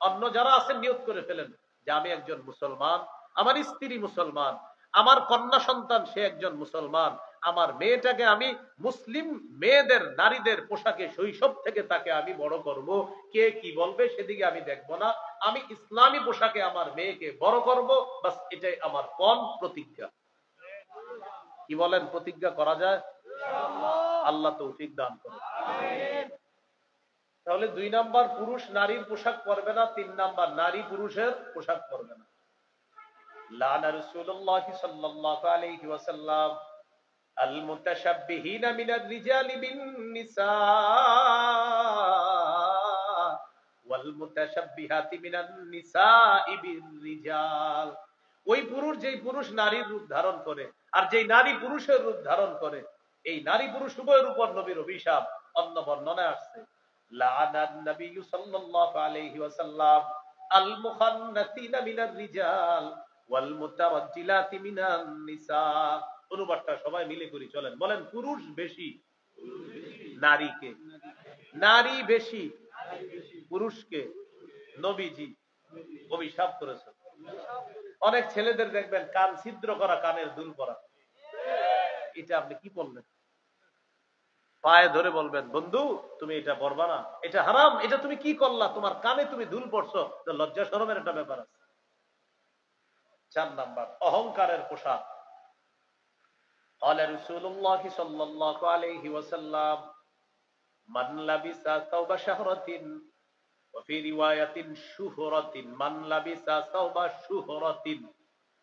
অন্য যারা আছেন নিয়ত করে ফেলেন যে আমি একজন মুসলমান, আমার স্ত্রী মুসলমান, আমার কন্যা সন্তান সে একজন মুসলমান, আমার মেয়েটাকে আমি মুসলিম মেয়েদের নারীদের পোশাকে শৈশব থেকে তাকে আমি বড় করব, কে কি বলবে সেদিকে আমি দেখব না, আমি ইসলামী পোশাকে আমার মেয়েকে বড় করব, বাস এটাই আমার পণ প্রতিজ্ঞা। কি বলেন, প্রতিজ্ঞা করা যায়? আল্লাহ তৌফিক দান করেন। তাহলে 2 নাম্বার পুরুষ নারীর পোশাক পরবে না, 3 নাম্বার নারী পুরুষের পোশাক পরবে না। লানা রাসূলুল্লাহ সাল্লাল্লাহু আলাইহি ওয়াসাল্লাম আল মুতাশাব্বিহিনা মিনার রিজালি বিন নিসা ওয়াল মুতাশাব্বিহাতি মিনান নিসাই বির রিজাল। ওই পুরুষ যেই পুরুষ নারীর রূপ ধারণ করে আর যেই নারী পুরুষের রূপ ধারণ করে, এই নারী পুরুষ উভয়ের উপর নবীর অভিশাপ। অন্য বর্ণনায় আসছে, লাআনান নবী সাল্লাল্লাহু আলাইহি ওয়াসাল্লাম আল মুখান্নাসিনা মিনার রিজাল ওয়াল মুতারাজ্জিলাতি মিনান নিসা। অনুবাদটা সবাই মিলে করি, চলেন বলেন, পুরুষ বেশি নারীকে, নারী বেশি পুরুষকে নবীজি অভিশাপ করেছেন। অনেক ছেলেদের দেখবেন কান ছিদ্র করা, কানের দুল পরা। এটা আপনি কি বললেন? পায়ে ধরে বলবেন, বন্ধু তুমি এটা পরবা না, এটা হারাম, এটা তুমি কি করলা, তোমার কানে তুমি দুল পড়ছো, লজ্জা শরমের একটা ব্যাপার আছে। 4 নাম্বার অহংকারের পোশাক। قال رسول الله صلى الله عليه وسلم من لبس ثوب شهرة وفي رواية شهرة من لبس ثوب شهرة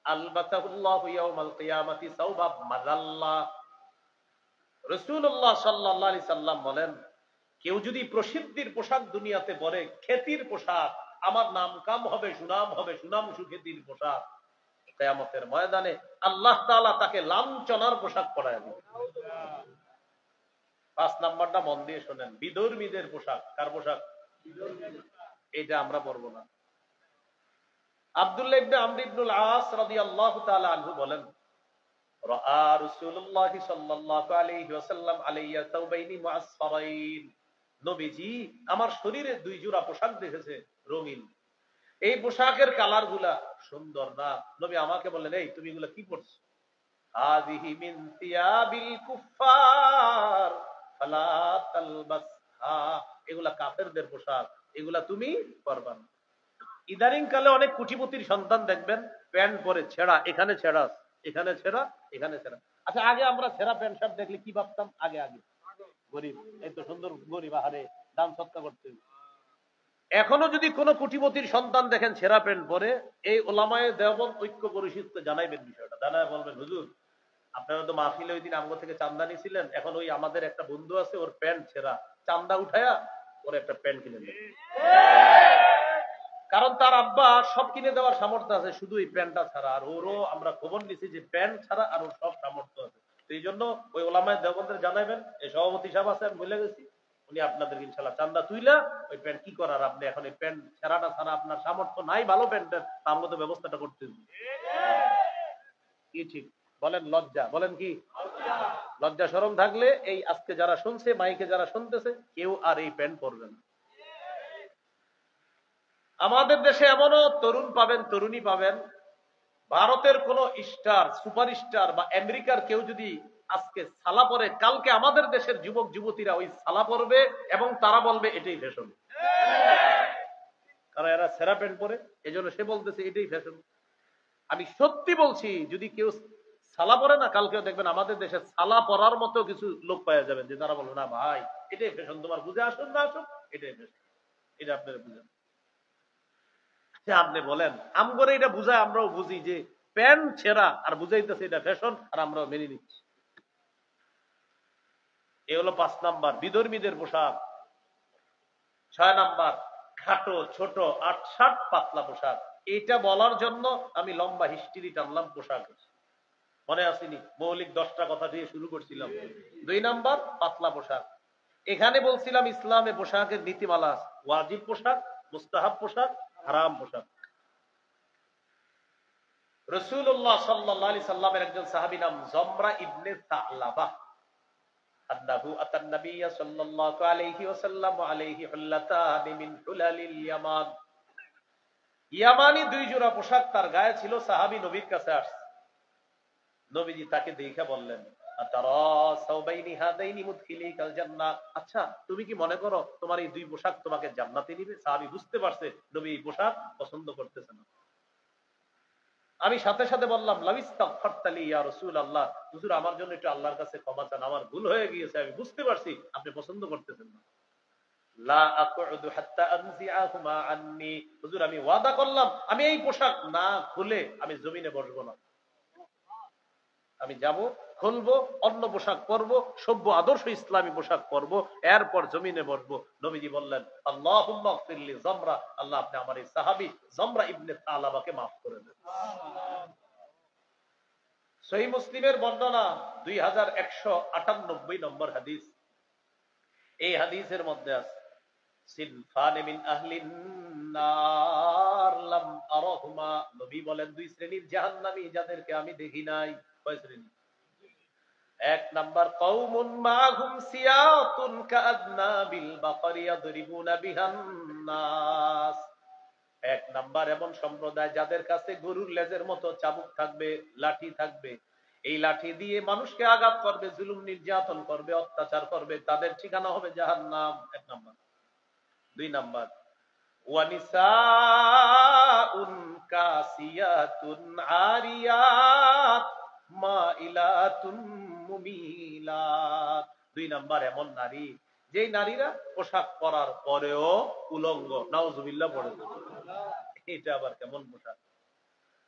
ألبسه الله يوم القيامة ثوب مذلة। রাসূলুল্লাহ সাল্লাল্লাহু আলাইহি সাল্লাম বলেন, কেউ যদি প্রসিদ্ধির পোশাক দুনিয়াতে পরে, খ্যাতির পোশাক, আমার নাম কাম হবে, সুনাম হবে, সুনাম সুখ্যাতির পোশাক, কিয়ামতের ময়দানে আল্লাহ তাআলা তাকে লাঞ্ছনার পোশাক পরায় দিবেন। 5 নাম্বারটা মন দিয়ে শুনেন, বিধর্মীদের পোশাক। কার পোশাক? এটা আমরা পরব না। আব্দুল্লাহ ইবনে আমর ইবনুল আস রাদিয়াল্লাহু তাআলা আনহু বলেন, রাআ রাসূলুল্লাহ সাল্লাল্লাহু আলাইহি ওয়াসাল্লাম আলাইয়া তাওবাইনি মুআসফারাইন। নবীজি আমার শরীরে 2 জোড়া পোশাক দেখেছে রঙিন। এই পোশাকের কালার গুলা সুন্দর না। নবী আমাকে বললেন, এই তুমি এগুলা কি পরছো? হাযিহি মিন সিয়াবিল কুফফার ফালা তালবাসহা। এগুলা কাফেরদের পোশাক, এগুলা তুমি পরবা না। ইদানিং কালে অনেক কোটিপতির সন্তান দেখবেন প্যান্ট পরে ছেঁড়া, এখানে ছেঁড়া, এখানে ছেঁড়া, এখানে ছেঁড়া। আচ্ছা, আগে আমরা ছেঁড়া প্যান্ট শার্ট দেখলে কি ভাবতাম? আগে আগে গরিব, এই তো সুন্দর গরিব, আহারে দান সৎকা করতে। এখনো যদি কোনো কোটিপতির সন্তান দেখেন ছেঁড়া প্যান্ট পরে, এই ওলামায়ে দেওবন্দ ঐক্য পরিষদকে জানাইবেন বিষয়টা, জানায় বলবেন, হুজুর আপনারা তো মাহফিলে ওই দিন আমগো থেকে চান্দা নিছিলেন, এখন ওই আমাদের একটা বন্ধু আছে ওর প্যান্ট ছেঁড়া, চান্দা উঠায়া ওর একটা প্যান্ট কিনে দেন। কারণ তার আব্বা সব কিনে দেওয়ার সামর্থ্য আছে, শুধু এই প্যান্টটা ছাড়া। আর ওরও আমরা খবর নিছি যে প্যান্ট ছাড়া আর ওর সব সামর্থ্য আছে। এই জন্য ওই ওলামায়ে দেওবন্দের জানাবেন, এই সভাপতি সাহেব আছে, আমি বলে গেছি, উনি আপনাদের ইনশাআল্লাহ চান্দা তুইলা ওই প্যান্ট কি করার, আপনি এখন এই প্যান্ট ছেঁড়াটা ছাড়া আপনার সামর্থ্য নাই ভালো প্যান্টের, আমরা তো ব্যবস্থাটা করতে কি ঠিক বলেন? লজ্জা, বলেন কি লজ্জা শরম থাকলে এই আজকে যারা শুনছে, মাইকে যারা শুনতেছে, কেউ আর এই প্যান্ট পরবে না। আমাদের দেশে এমনও তরুণ পাবেন, তরুণী পাবেন, ভারতের কোন স্টার, সুপারস্টার বা আমেরিকার কেউ যদি আজকে সালা পরে, কালকে আমাদের দেশের যুবক যুবতীরা ওই সালা পরবে এবং তারা বলবে এটাই ফ্যাশন। কারণ এরা সেরা প্যান্ট পরে, এজন্য সে বলতেছে এটাই ফ্যাশন। আমি সত্যি বলছি, যদি কেউ সালা পরে না, কালকেও দেখবেন আমাদের দেশে সালা পরার মতো কিছু লোক পাওয়া যাবেন যে তারা বলবে না ভাই এটাই ফ্যাশন, তোমার বুঝে আসুন না আসুন এটাই ফ্যাশন। এটা আপনারা বুঝেন, আপনি বলেন আমগরে এটা বুঝায়, আমরাও বুঝি যে প্যান্ট ছেঁড়া আর বুঝাইতেছে এটা ফ্যাশন, আর আমরাও মেনে নিচ্ছি। এ হলো 5 নাম্বার বিধর্মীদের পোশাক। 6 নাম্বার খাটো ছোট 8-60 পাতলা পোশাক। এটা বলার জন্য আমি লম্বা হিস্ট্রি টানলাম পোশাক, মনে আসেনি? মৌলিক 10টা কথা দিয়ে শুরু করছিলাম। 2 নাম্বার পাতলা পোশাক। এখানে বলছিলাম ইসলামে পোশাকের নীতিমালা, ওয়াজিব পোশাক, মুস্তাহাব পোশাক, হারাম পোশাক। রাসূলুল্লাহ সাল্লাল্লাহু আলাইহি সাল্লামের একজন সাহাবী নাম জমরা ইবনে সালাবা, আন্নাহু আতান নবিয়্য সাল্লাল্লাহু আলাইহি ওয়াসাল্লাম আলাইহি হুল্লাতান মিন হুলালিল ইয়ামান। ইয়ামানি 2 জোড়া পোশাক তার গায়ে ছিল। সাহাবী নবীর কাছে আসছে, নবীজি তাকে দেখে বললেন, আতারা সাওবাইনি হাদাইনি মুদখিলিকাল জান্নাহ, আচ্ছা তুমি কি মনে করো তোমার এই 2 পোশাক তোমাকে জান্নাতে নিবে? সাহাবী বুঝতে পারছে নবী এই পোশাক পছন্দ করতেছেন না। আমি সাথে সাথে বললাম, লাবিস্তাগফারতালি ইয়া রাসূলুল্লাহ, হুজুর আমার জন্য একটু আল্লাহর কাছে ক্ষমা চান, আমার ভুল হয়ে গিয়েছে, আমি বুঝতে পারছি আপনি পছন্দ করতেছেন না। লা আকুদু হাত্তা আনজিআহুমা আন্নি, হুজুর আমি ওয়াদা করলাম আমি এই পোশাক না খুলে আমি জমিনে বসবো না। আমি যাব, খুলবো, অন্য পোশাক পরবো, সভ্য আদর্শ ইসলামী পোশাক পরবো, এরপর জমিনে বসবো। নবীজি বললেন, আল্লাহুম্মা গফিরলি জমরা, আল্লাহ আপনি আমার এই সাহাবী জমরা ইবনে সালাবাকে মাফ করে দেন। সহিহ মুসলিমের বর্ণনা 2198 নম্বর হাদিস। এই হাদিসের মধ্যে আছে, সিনফান মিন আহলিন নার লাম আরাহুমা, নবী বলেন 2 শ্রেণীর জাহান্নামী যাদেরকে আমি দেখি নাই। কয় শ্রেণী? 1 নাম্বার কওমুন মাহুম সিয়াতুন কাআদনাবিল বাকরি ইয়াদরিবুনা বিহান নাস। 1 নাম্বার এমন সম্প্রদায় যাদের কাছে গরুর লেজের মতো চাবুক থাকবে, লাঠি থাকবে, এই লাঠি দিয়ে মানুষকে আঘাত করবে, জুলুম নির্যাতন করবে, অত্যাচার করবে, তাদের ঠিকানা হবে জাহান্নাম। 1 নাম্বার। 2 নাম্বার ওয়ানিসাউন কাসিয়াতুন আরিয়াত মাইলাতুন মুমিলাত। 2 নাম্বার এমন নারী, যেই নারীরা পোশাক পরার পরেও উলঙ্গ, নাউজুবিল্লাহ পড়ে। এটা আবার কেমন পোশাক?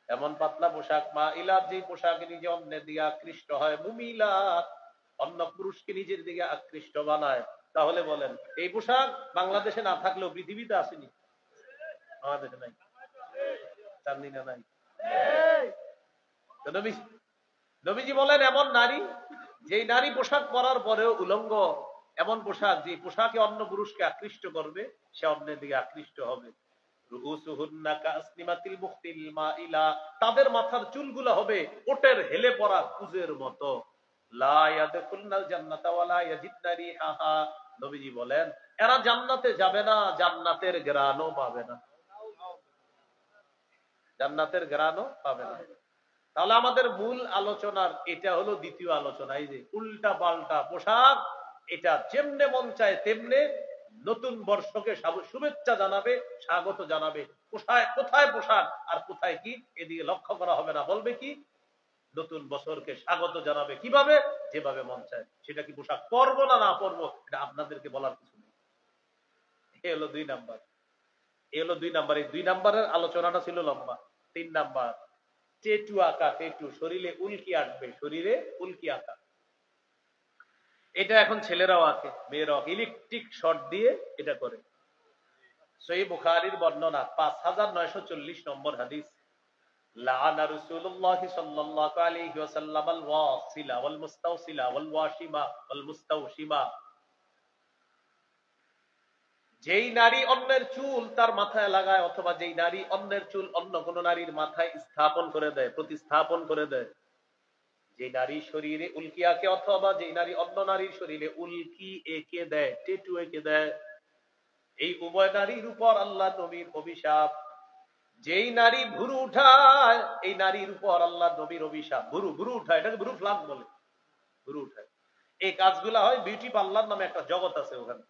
এমন পাতলা পোশাক, মাইলাত যেই পোশাক নিজে অন্যের দিকে আকৃষ্ট হয়, মুমিলাত অন্য পুরুষকে নিজের দিকে আকৃষ্ট বানায়। তাহলে বলেন এই পোশাক বাংলাদেশে না থাকলেও পৃথিবীতে আসেনি? বাংলাদেশে নাই, চান্দিনা নাই। নবীজি বলেন এমন নারী, যেই নারী পোশাক পরার পরেও উলঙ্গ, এমন পোশাক যে পোশাকে অন্য পুরুষকে আকৃষ্ট করবে, সে অন্যের দিকে আকৃষ্ট হবে। তাদের মাথার চুলগুলো হবে ওটের হেলে পড়া কুজের মতো। নবীজি বলেন এরা জান্নাতে যাবে না, জান্নাতের ঘ্রাণও পাবে না, জান্নাতের ঘ্রাণও পাবে না। তাহলে আমাদের মূল আলোচনার এটা হলো দ্বিতীয় আলোচনা, এই যে উল্টা পাল্টা পোশাক, এটা যেমনে মন চায় তেমনে নতুন বর্ষকে শুভেচ্ছা জানাবে, স্বাগত জানাবে। কোথায় কোথায় পোশাক আর কোথায় কি, এদিকে লক্ষ্য করা হবে না। বলবে কি নতুন বছরকে স্বাগত জানাবে, কিভাবে? যেভাবে মন চায়। সেটা কি পোশাক পরবো না না পরবো, এটা আপনাদেরকে বলার কিছু নেই। এ হলো 2 নাম্বার। এ হলো 2 নাম্বার। এই 2 নাম্বারের আলোচনাটা ছিল লম্বা। 3 নাম্বার টেটু আঁকা, টেটু, শরীরে উল্কি আঁকবে, শরীরে উল্কি আঁকা। এটা এখন ছেলেরাও আঁকে, মেয়েরাও আঁকে, ইলেকট্রিক শর্ট দিয়ে এটা করে। সহিহ বুখারীর বর্ণনা 5940 নম্বর হাদিস, লাআনা রাসূলুল্লাহ সাল্লাল্লাহু আলাইহি ওয়াসাল্লাম আল ওয়াসিলা ওয়াল মুস্তাওসিলা ওয়াল ওয়াশিমা ওয়াল মুস্তাওশিমা। যেই নারী অন্যের চুল তার মাথায় লাগায়, অথবা যেই নারী অন্যের চুল অন্য কোন নারীর মাথায় স্থাপন করে দেয়, প্রতিস্থাপন করে দেয়, যে নারী শরীরে উল্কি আঁকে অথবা যে নারী অন্য নারীর শরীরে উল্কি এঁকে দেয়, টেটু এঁকে দেয়, এই উভয় নারীর উপর আল্লাহ নবীর অভিশাপ। যেই নারী ভুরু উঠায় এই নারীর উপর আল্লাহ নবীর অভিশাপ। ভুরু ভুরু উঠায়, এটাকে ভুরু ফ্লাগ বলে, ভুরু উঠায়। এই কাজগুলা হয় বিউটি পার্লার নামে একটা জগৎ আছে ওখানে।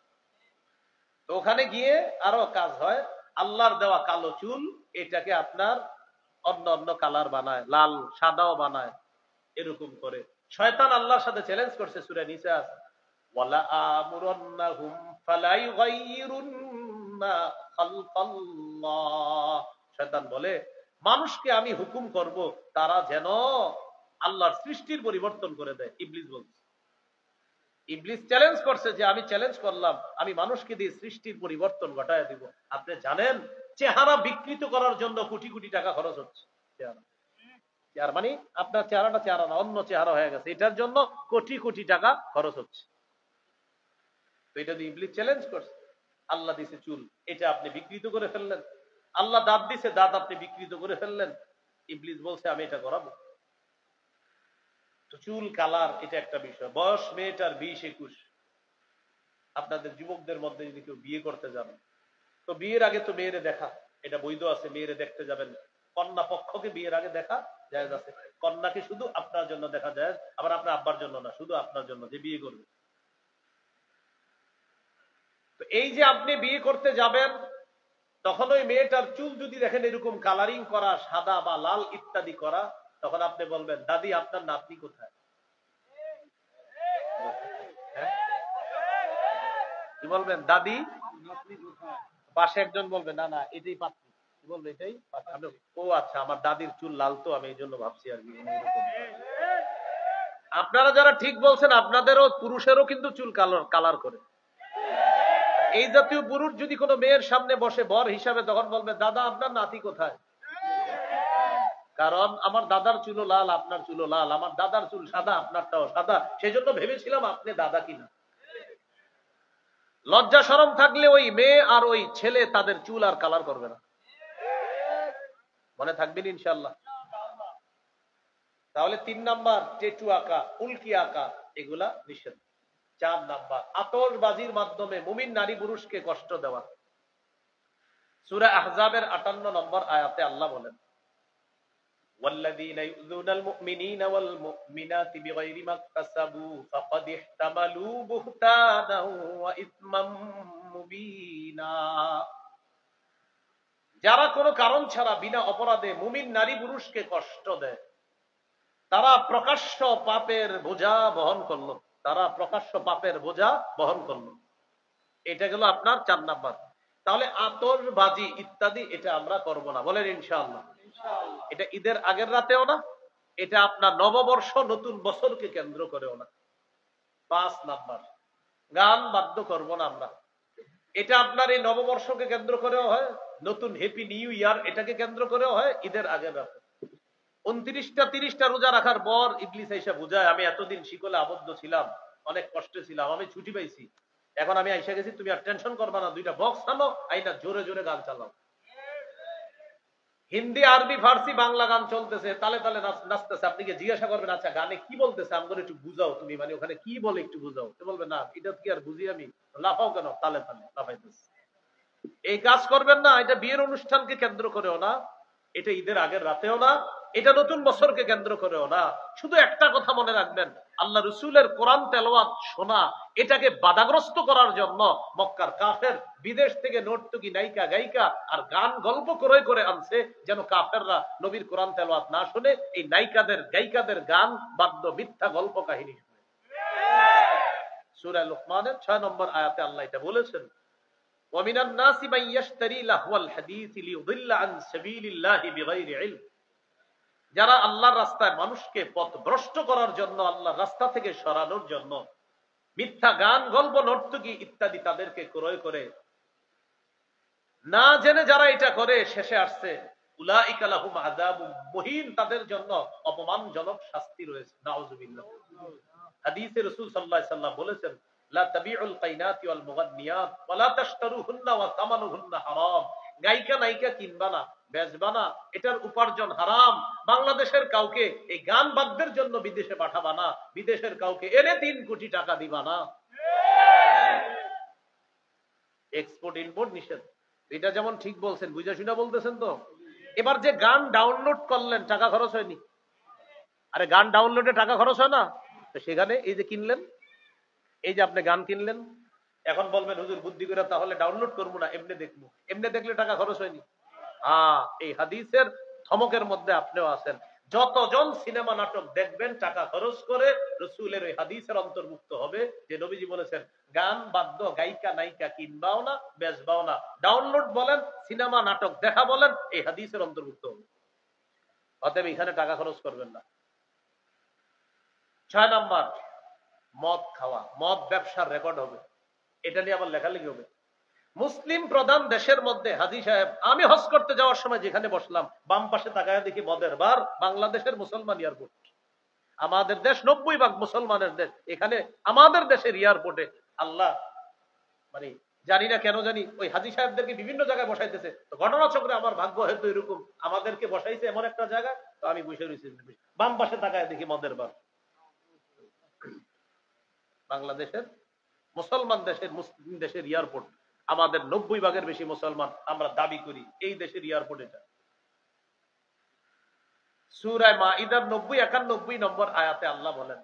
তো ওখানে গিয়ে আরো কাজ হয়, আল্লাহর দেওয়া কালো চুল এটাকে আপনার অন্য অন্য কালার বানায়, লাল সাদাও বানায়, এরকম করে। শয়তান আল্লাহর সাথে চ্যালেঞ্জ করছে, সূরা নিসা আছে, ওয়ালা আমুরান্নাহুম ফালা ইউগাইয়িরুন্না খালকাল্লাহ। শয়তান বলে মানুষকে আমি হুকুম করব তারা যেন আল্লাহর সৃষ্টির পরিবর্তন করে দেয়। ইবলিস বলছে, ইবলিস চ্যালেঞ্জ করছে যে আমি চ্যালেঞ্জ করলাম, আমি মানুষকে দিয়ে সৃষ্টির পরিবর্তন ঘটায় দিব। আপনি জানেন চেহারা বিকৃত করার জন্য কোটি কোটি টাকা খরচ হচ্ছে। চেহারা মানে আপনার চেহারাটা চেহারা না, অন্য চেহারা হয়ে গেছে, এটার জন্য কোটি কোটি টাকা খরচ হচ্ছে। তো এটা দিয়ে ইবলিস চ্যালেঞ্জ করছে। আল্লাহ দিছে চুল, এটা আপনি বিকৃত করে ফেললেন। আল্লাহ দাঁত দিছে, দাঁত আপনি বিকৃত করে ফেললেন। ইবলিস বলছে আমি এটা করাবো। তো চুল কালার এটা একটা বিষয়। বয়স মেয়েটার 20-21। আপনাদের যুবকদের মধ্যে যদি কেউ বিয়ে করতে যান, তো বিয়ের আগে তো মেয়েরে দেখা, এটা বৈধ আছে, মেয়েরে দেখতে যাবেন। কন্যা পক্ষকে বিয়ের আগে দেখা জায়েজ আছে। কন্যাকে শুধু আপনার জন্য দেখা যায়, আবার আপনার আব্বার জন্য না, শুধু আপনার জন্য যে বিয়ে করবে। তো এই যে আপনি বিয়ে করতে যাবেন, তখন ওই মেয়েটার চুল যদি দেখেন এরকম কালারিং করা, সাদা বা লাল ইত্যাদি করা, তখন আপনি বলবেন দাদি আপনার নাতনি কোথায়? কি বলবেন? দাদি। পাশে একজন বলবে না না এটাই পাত্রী, কি বলবে? এটাই পাত্রী। ও আচ্ছা, আমার দাদির চুল লাল তো আমি এই জন্য ভাবছি আর কি। আপনারা যারা ঠিক বলছেন, আপনাদেরও পুরুষেরও কিন্তু চুল কালার করে। এই জাতীয় পুরুষ যদি কোনো মেয়ের সামনে বসে বর হিসাবে, তখন বলবে দাদা আপনার নাতি কোথায়? কারণ আমার দাদার চুলও লাল, আপনার চুলও লাল, আমার দাদার চুল সাদা, আপনারটাও সাদা, সেজন্য ভেবেছিলাম আপনি দাদা কিনা। লজ্জা শরম থাকলে ওই মেয়ে আর ওই ছেলে তাদের চুল আর কালার করবে না। মনে থাকবেন ইনশাআল্লাহ। তাহলে 3 নাম্বার টেটু আঁকা, উল্কি আঁকা, এগুলা নিষেধ। 4 নাম্বার আতশবাজির মাধ্যমে মুমিন নারী পুরুষকে কষ্ট দেওয়া। সূরা আহজাবের 58 নম্বর আয়াতে আল্লাহ বলেন, والذين يؤذون المؤمنين والمؤمنات بغير ما اكتسبوا فقد احتملوا بهتانا وإثما مبينا। যারা কোনো কারণ ছাড়া বিনা অপরাধে মুমিন নারী পুরুষকে কষ্ট দেয়, তারা প্রকাশ্য পাপের বোঝা বহন করলো। তারা প্রকাশ্য পাপের বোঝা বহন করলো। এটা গেল আপনার 4 নাম্বার। তাহলে আতশবাজি ইত্যাদি এটা আমরা করব না, বলেন ইনশাআল্লাহ। এটা ঈদের আগের রাতেও না, এটা আপনার নববর্ষ নতুন বছরকে কেন্দ্র করেও না। 5 নাম্বার গান বাদ্য করব না আমরা। এটা আপনার এই নববর্ষকে কেন্দ্র করেও হয়, নতুন হ্যাপি নিউ ইয়ার এটাকে কেন্দ্র করেও হয়, ঈদের আগের রাতে। 29টা 30টা রোজা রাখার পর ইবলিস এসে বুঝায় আমি এতদিন শিকলে আবদ্ধ ছিলাম, অনেক কষ্টে ছিলাম, আমি ছুটি পাইছি, এখন আমি আইসা গেছি, তুমি আর টেনশন করবা না, 2টা বক্স আনো, আইনা জোরে জোরে গান চালাও। হিন্দি আরবি ফার্সি বাংলা গান চলতেছে, তালে তালে নাচতেছে। আপনি কি জিজ্ঞাসা করবেন আচ্ছা গানে কি বলতেছে, আমাকে একটু বুঝাও তুমি, মানে ওখানে কি বলে একটু বুঝাও। বলবে না এটা কি আর বুঝি আমি, লাফাও কেন, তালে তালে লাফাইতেছে। এই কাজ করবেন না। এটা বিয়ের অনুষ্ঠানকে কেন্দ্র করেও না, এটা ঈদের আগের রাতেও না, এটা নতুন বছরকে কেন্দ্র করেও না। শুধু একটা কথা মনে রাখবেন, আল্লাহ রসুলের কোরআন তেলাওয়াত শোনা এটাকে বাধাগ্রস্ত করার জন্য মক্কার কাফের বিদেশ থেকে নর্তকী নায়িকা গায়িকা আর গান গল্প করে করে আনছে, যেন কাফেররা নবীর কোরআন তেলাওয়াত না শুনে এই নায়িকাদের গায়িকাদের গান বাদ্য মিথ্যা গল্প কাহিনী শুনে। সূরা লুকমানের 6 নম্বর আয়াতে আল্লাহ এটা বলেছেন, ومن الناس من يشتري لهو الحديث ليضل عن سبيل الله بغير علم। যারা আল্লাহর রাস্তায় মানুষকে পথভ্রষ্ট করার জন্য, আল্লাহর রাস্তা থেকে সরানোর জন্য মিথ্যা গান গল্প নর্তকী ইত্যাদি তাদেরকে ক্রয় করে, না জেনে যারা এটা করে, শেষে আসছে উলাইকা লাহুম আযাবুম মুহিন, তাদের জন্য অপমানজনক শাস্তি রয়েছে। নাউযুবিল্লাহ। হাদিসে রাসূল সাল্লাল্লাহু আলাইহি ওয়াসাল্লাম বলেছেন, লা তাবিউল কাইনাতি ওয়াল মুগান্নিয়াত ওয়া লা তাশতারুহুন্না ওয়া সামানুহুন্না হারাম। গায়িকা নায়িকা কিনবা না, বেচবা না, এটার উপার্জন হারাম। বাংলাদেশের কাউকে এই গান বাদ্যের জন্য বিদেশে পাঠাবা না, বিদেশের কাউকে এনে 3 কোটি টাকা দিবা না। এক্সপোর্ট ইম্পোর্ট নিষেধ। এটা যেমন ঠিক বলছেন, বুঝা শুনা বলতেছেন তো। এবার যে গান ডাউনলোড করলেন টাকা খরচ হয়নি? আরে গান ডাউনলোডে টাকা খরচ হয় না? তো সেখানে এই যে কিনলেন, এই যে আপনি গান কিনলেন, এখন বলবেন হুজুর বুদ্ধি করে তাহলে ডাউনলোড করবো না, এমনি দেখবো। এমনি দেখলে টাকা খরচ হয়নি? এই হাদিসের ধমকের মধ্যে আপনিও আছেন। যতজন সিনেমা নাটক দেখবেন টাকা খরচ করে, রসুলের ওই হাদিসের অন্তর্ভুক্ত হবে যে নবীজি বলেছেন গান বাদ্য গায়িকা নায়িকা কিনবাও না, বেচবাও না। ডাউনলোড বলেন, সিনেমা নাটক দেখা বলেন, এই হাদিসের অন্তর্ভুক্ত হবে। অতএব এখানে টাকা খরচ করবেন না। 6 নাম্বার, মদ খাওয়া। মদ ব্যবসার রেকর্ড হবে, এটা নিয়ে আবার লেখালেখি হবে। মুসলিম প্রধান দেশের মধ্যে হাজী সাহেব, আমি হজ করতে যাওয়ার সময় যেখানে বসলাম, বাম পাশে তাকায় দেখি মদের বার। বাংলাদেশের মুসলমান এয়ারপোর্ট, আমাদের দেশ 90% মুসলমানের দেশ, এখানে আমাদের দেশের এয়ারপোর্টে আল্লাহ মানে জানি না কেন জানি ওই হাজী সাহেবদেরকে বিভিন্ন জায়গায় বসাইতেছে। তো ঘটনাচক্রে আমার ভাগ্য হয়তো এরকম, আমাদেরকে বসাইছে এমন একটা জায়গায়, তো আমি বসে রয়েছি, বাম পাশে তাকায় দেখি মদের বার। বাংলাদেশের মুসলমান দেশের, মুসলিম দেশের এয়ারপোর্ট, আমাদের 90% বেশি মুসলমান, আমরা দাবি করি এই দেশের এয়ারপোর্ট এটা। সূরা মাইদার 90-91 নম্বর আয়াতে আল্লাহ বলেন,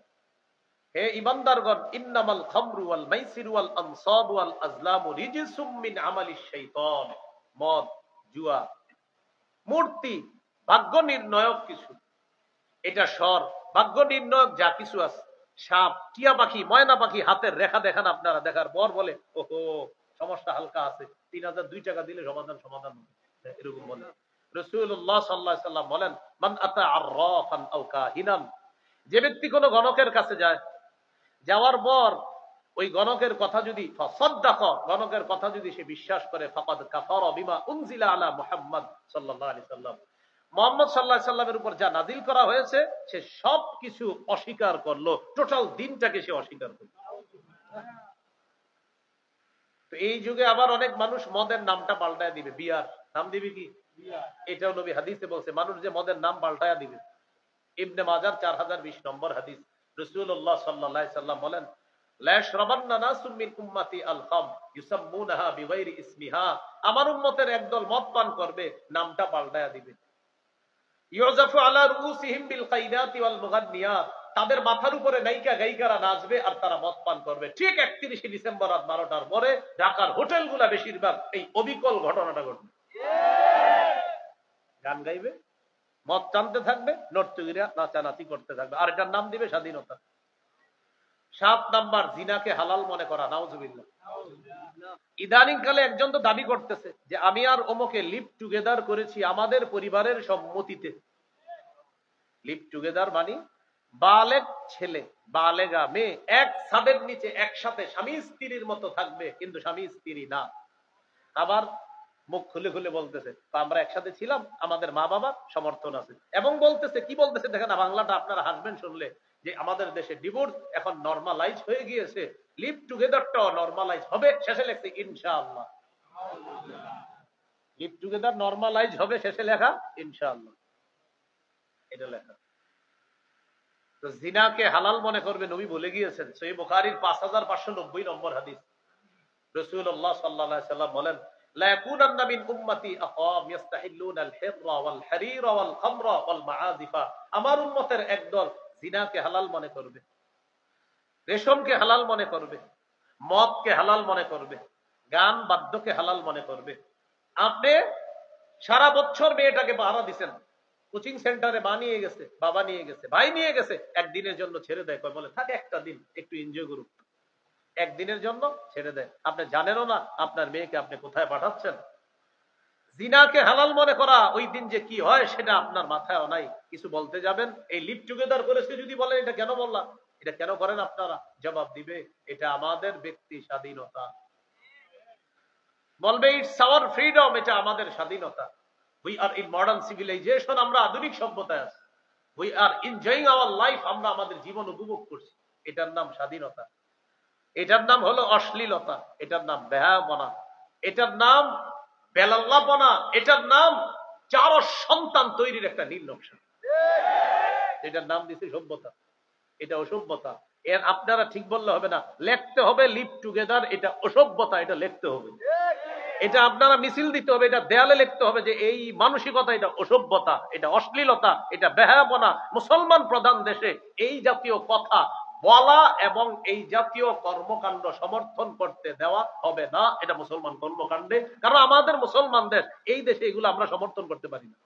হে ঈমানদারগণ, ইন্নামাল খামরু ওয়াল মাইসিরু ওয়াল আনসাবু ওয়াল আজলামু রিজসুম মিন আমালিশ শাইতান। মদ, জুয়া, মূর্তি ভাগ্য নির্ণায়ক কিছু, এটা স্বর ভাগ্য নির্ণায়ক যা কিছু আছে। সাপ, টিয়া পাখি, ময়না পাখি হাতের রেখা দেখান আপনারা, দেখার পর বলে ওহো সমস্যা হালকা আছে, 3002 টাকা দিলে সমাধান এরকম বলে। রাসূলুল্লাহ সাল্লাল্লাহু আলাইহি সাল্লাম বলেন, মান আতা আররাফান আও কাহিনান, যে ব্যক্তি কোনো গণকের কাছে যায়, যাওয়ার পর ওই গণকের কথা যদি ফাসাদ্দাক, গণকের কথা যদি সে বিশ্বাস করে, ফাকাদ কাফারা বিমা উনজিলা আলা মুহাম্মদ সাল্লাল্লাহু আলাইহি সাল্লাম, মুহাম্মদ সাল্লাল্লাহু আলাইহি সাল্লামের উপর যা নাজিল করা হয়েছে সে সব কিছু অস্বীকার করলো, টোটাল দিনটাকে সে অস্বীকার করলো। তো এই যুগে আবার অনেক মানুষ মদের নামটা পাল্টায় দিবে, বিয়ার নাম দিবে কি? এটাও নবী হাদিসে বলছে, মানুষ যে মদের নাম পাল্টায় দিবে। ইবনে মাজার 4020 নম্বর হাদিস, রাসূলুল্লাহ সাল্লাল্লাহু আলাইহি সাল্লাম বলেন, লা ইয়াশরাবান্না নাসুম মিন উম্মতি আল খাম ইউসাম্মুনাহা বিগাইরি ইসমিহা, আমার উম্মতের একদল মদ পান করবে, নামটা পাল্টায়া দিবে। ইউজাফু আলা রুউসিহিম বিল কাইনাতি ওয়াল মুগান্নিয়াত, তাদের মাথার উপরে নায়িকা গায়িকারা নাচবে আর তারা মদ পান করবে। ঠিক 31 ডিসেম্বর রাত 12টার পরে ঢাকার হোটেলগুলা বেশিরভাগ এই অবিকল ঘটনাটা ঘটবে। গান গাইবে, মদ টানতে থাকবে, নর্তকীরা নাচানাচি করতে থাকবে, আর এটার নাম দিবে স্বাধীনতা। 7 নাম্বার, জিনাকে হালাল মনে করা। নাউজুবিল্লাহ। ইদানিং কালে একজন তো দাবি করতেছে যে আমি আর অমুকে লিভ টুগেদার করেছি আমাদের পরিবারের সম্মতিতে। লিভ টুগেদার মানে বালেগ ছেলে বালেগা মেয়ে এক ছাদের নিচে একসাথে স্বামী স্ত্রীর মতো থাকবে, কিন্তু স্বামী স্ত্রী না। আবার মুখ খুলে খুলে বলতেছে আমরা একসাথে ছিলাম, আমাদের মা বাবা সমর্থন আছে, এবং বলতেছে কি বলতেছে দেখেন, বাংলাটা আপনারা হাসবেন শুনলে, যে আমাদের দেশে ডিভোর্স এখন নরমালাইজ হয়ে গিয়েছে, লিভ টুগেদারটাও নরমালাইজ হবে। শেষে লেখছে ইনশাআল্লাহ, লিভ টুগেদার নরমালাইজ হবে, শেষে লেখা ইনশাআল্লাহ, এটা লেখা। তো জিনাকে হালাল মনে করবে, নবী বলে গিয়েছেন, সহিহ বুখারীর 5590 নম্বর হাদিস, রাসূলুল্লাহ সাল্লাল্লাহু আলাইহি সাল্লাম বলেন, লা ইয়াকুনান্না মিন উম্মতি আকাম ইস্তাহিল্লুনা আল হিররা ওয়াল হারিরা ওয়াল খামরা ওয়াল মাআযিফা, আমার উম্মতের একদল জিনাকে হালাল মনে করবে, রেশমকে হালাল মনে করবে, মদকে হালাল মনে করবে, গান বাদ্যকে হালাল মনে করবে। আপনি সারা বছর মেয়েটাকে পাহারা দিচ্ছেন, কোচিং সেন্টারে মা নিয়ে গেছে, বাবা নিয়ে গেছে, ভাই নিয়ে গেছে, একদিনের জন্য ছেড়ে দেয়, বলে থাকে একটা দিন একটু এনজয় করুক, একদিনের জন্য ছেড়ে দেয়। আপনি জানেনও না আপনার মেয়েকে আপনি কোথায় পাঠাচ্ছেন। জিনাকে হালাল মনে করা, ওই দিন যে কি হয় সেটা আপনার মাথায় নাই। কিছু বলতে যাবেন, এই লিভ টুগেদার করেছে যদি বলেন এটা কেন বললাম, এটা কেন করেন আপনারা, জবাব দিবে এটা আমাদের ব্যক্তি স্বাধীনতা। বলবে ইটস আওয়ার ফ্রিডম, এটা আমাদের স্বাধীনতা। We are in modern civilization, আমরা আধুনিক সভ্যতায় আছি। We are enjoying our life, আমরা আমাদের জীবন উপভোগ করছি। এটার নাম স্বাধীনতা, এটার নাম হলো অশ্লীলতা, এটার নাম বেহায়াপনা, এটার নাম বেলাল্লাপনা, এটার নাম চারো সন্তান তৈরির একটা নীল নকশা। এটার নাম দিচ্ছে সভ্যতা। এটা অসভ্যতা। এর আপনারা ঠিক বললে হবে না, লিখতে হবে লিভ টুগেদার, এটা অসভ্যতা, এটা লিখতে হবে। এটা আপনারা মিছিল দিতে হবে, এটা দেয়ালে লিখতে হবে যে এই মানসিকতা, এটা অসভ্যতা, এটা অশ্লীলতা, এটা বেহায়াপনা। মুসলমান প্রধান দেশে এই জাতীয় কথা বলা এবং এই জাতীয় কর্মকাণ্ড সমর্থন করতে দেওয়া হবে না। এটা মুসলমান কর্মকাণ্ডে, কারণ আমাদের মুসলমান দেশ, এই দেশে এগুলো আমরা সমর্থন করতে পারি না।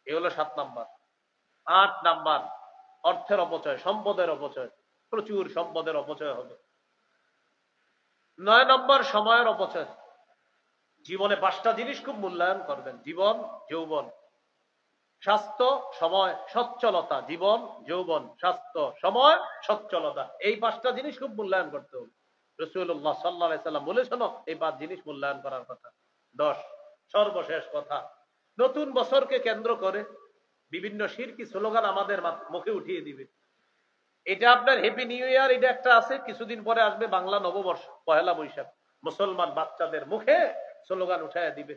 এ হলো 7 নাম্বার। 8 নাম্বার, অর্থের অপচয়, সম্পদের অপচয়। প্রচুর সম্পদের অপচয় হবে। 9 নম্বর, সময়ের অপচয়। জীবনে 5টা জিনিস খুব মূল্যায়ন করবেন: জীবন, যৌবন, স্বাস্থ্য, সময়, সচ্ছলতা। জীবন, যৌবন, স্বাস্থ্য, সময়, সচ্ছলতা, এই 5টা জিনিস খুব মূল্যায়ন করতে হবে। রাসূলুল্লাহ সাল্লাল্লাহু আলাইহি সাল্লাম বলেছেন এই 5 জিনিস মূল্যায়ন করার কথা। 10, সর্বশেষ কথা, নতুন বছরকে কেন্দ্র করে বিভিন্ন শিরকি স্লোগান আমাদের মুখে উঠিয়ে দিবে। এটা আপনার হ্যাপি নিউ ইয়ার, এটা একটা আছে, কিছুদিন পরে আসবে বাংলা নববর্ষ, পহেলা বৈশাখ। মুসলমান বাচ্চাদের মুখে স্লোগান উঠাইয়া দিবে: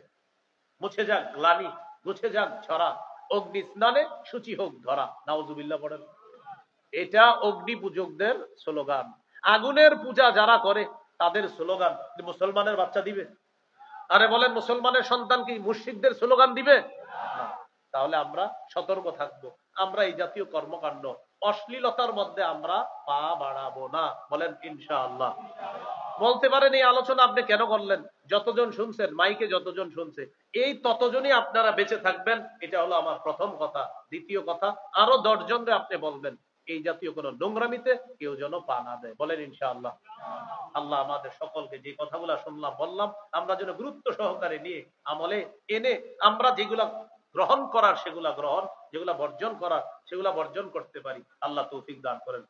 মুছে যাক গ্লানি, মুছে যাক ঝরা, অগ্নি স্নানে সূচি হোক ধরা। নাউজুবিল্লাহ পড়েন। এটা অগ্নি পূজকদের স্লোগান। আগুনের পূজা যারা করে তাদের স্লোগান মুসলমানের বাচ্চা দিবে? আরে বলেন, মুসলমানের সন্তান কি মুশরিকদের স্লোগান দিবে? তাহলে আমরা সতর্ক থাকব, আমরা এই জাতীয় কর্মকাণ্ড, অশ্লীলতার মধ্যে আমরা পা বাড়াবো না। বলেন ইনশাআল্লাহ। বলতে পারেন এই আলোচনা আপনি কেন করলেন? যতজন শুনছেন, মাইকে যতজন শুনছে, এই ততজনই আপনারা বেঁচে থাকবেন, এটা হলো আমার প্রথম কথা। দ্বিতীয় কথা, আরো 10 জনরে আপনি বলবেন এই জাতীয় কোন নোংরামিতে কেউ যেন পা না দেয়। বলেন ইনশাআল্লাহ। আল্লাহ আমাদের সকলকে যে কথাগুলো শুনলাম বললাম, আমরা যেন গুরুত্ব সহকারে নিয়ে আমলে এনে আমরা যেগুলা গ্রহণ করার সেগুলা গ্রহণ, যেগুলা বর্জন করার সেগুলা বর্জন করতে পারি। আল্লাহ তৌফিক দান করেন।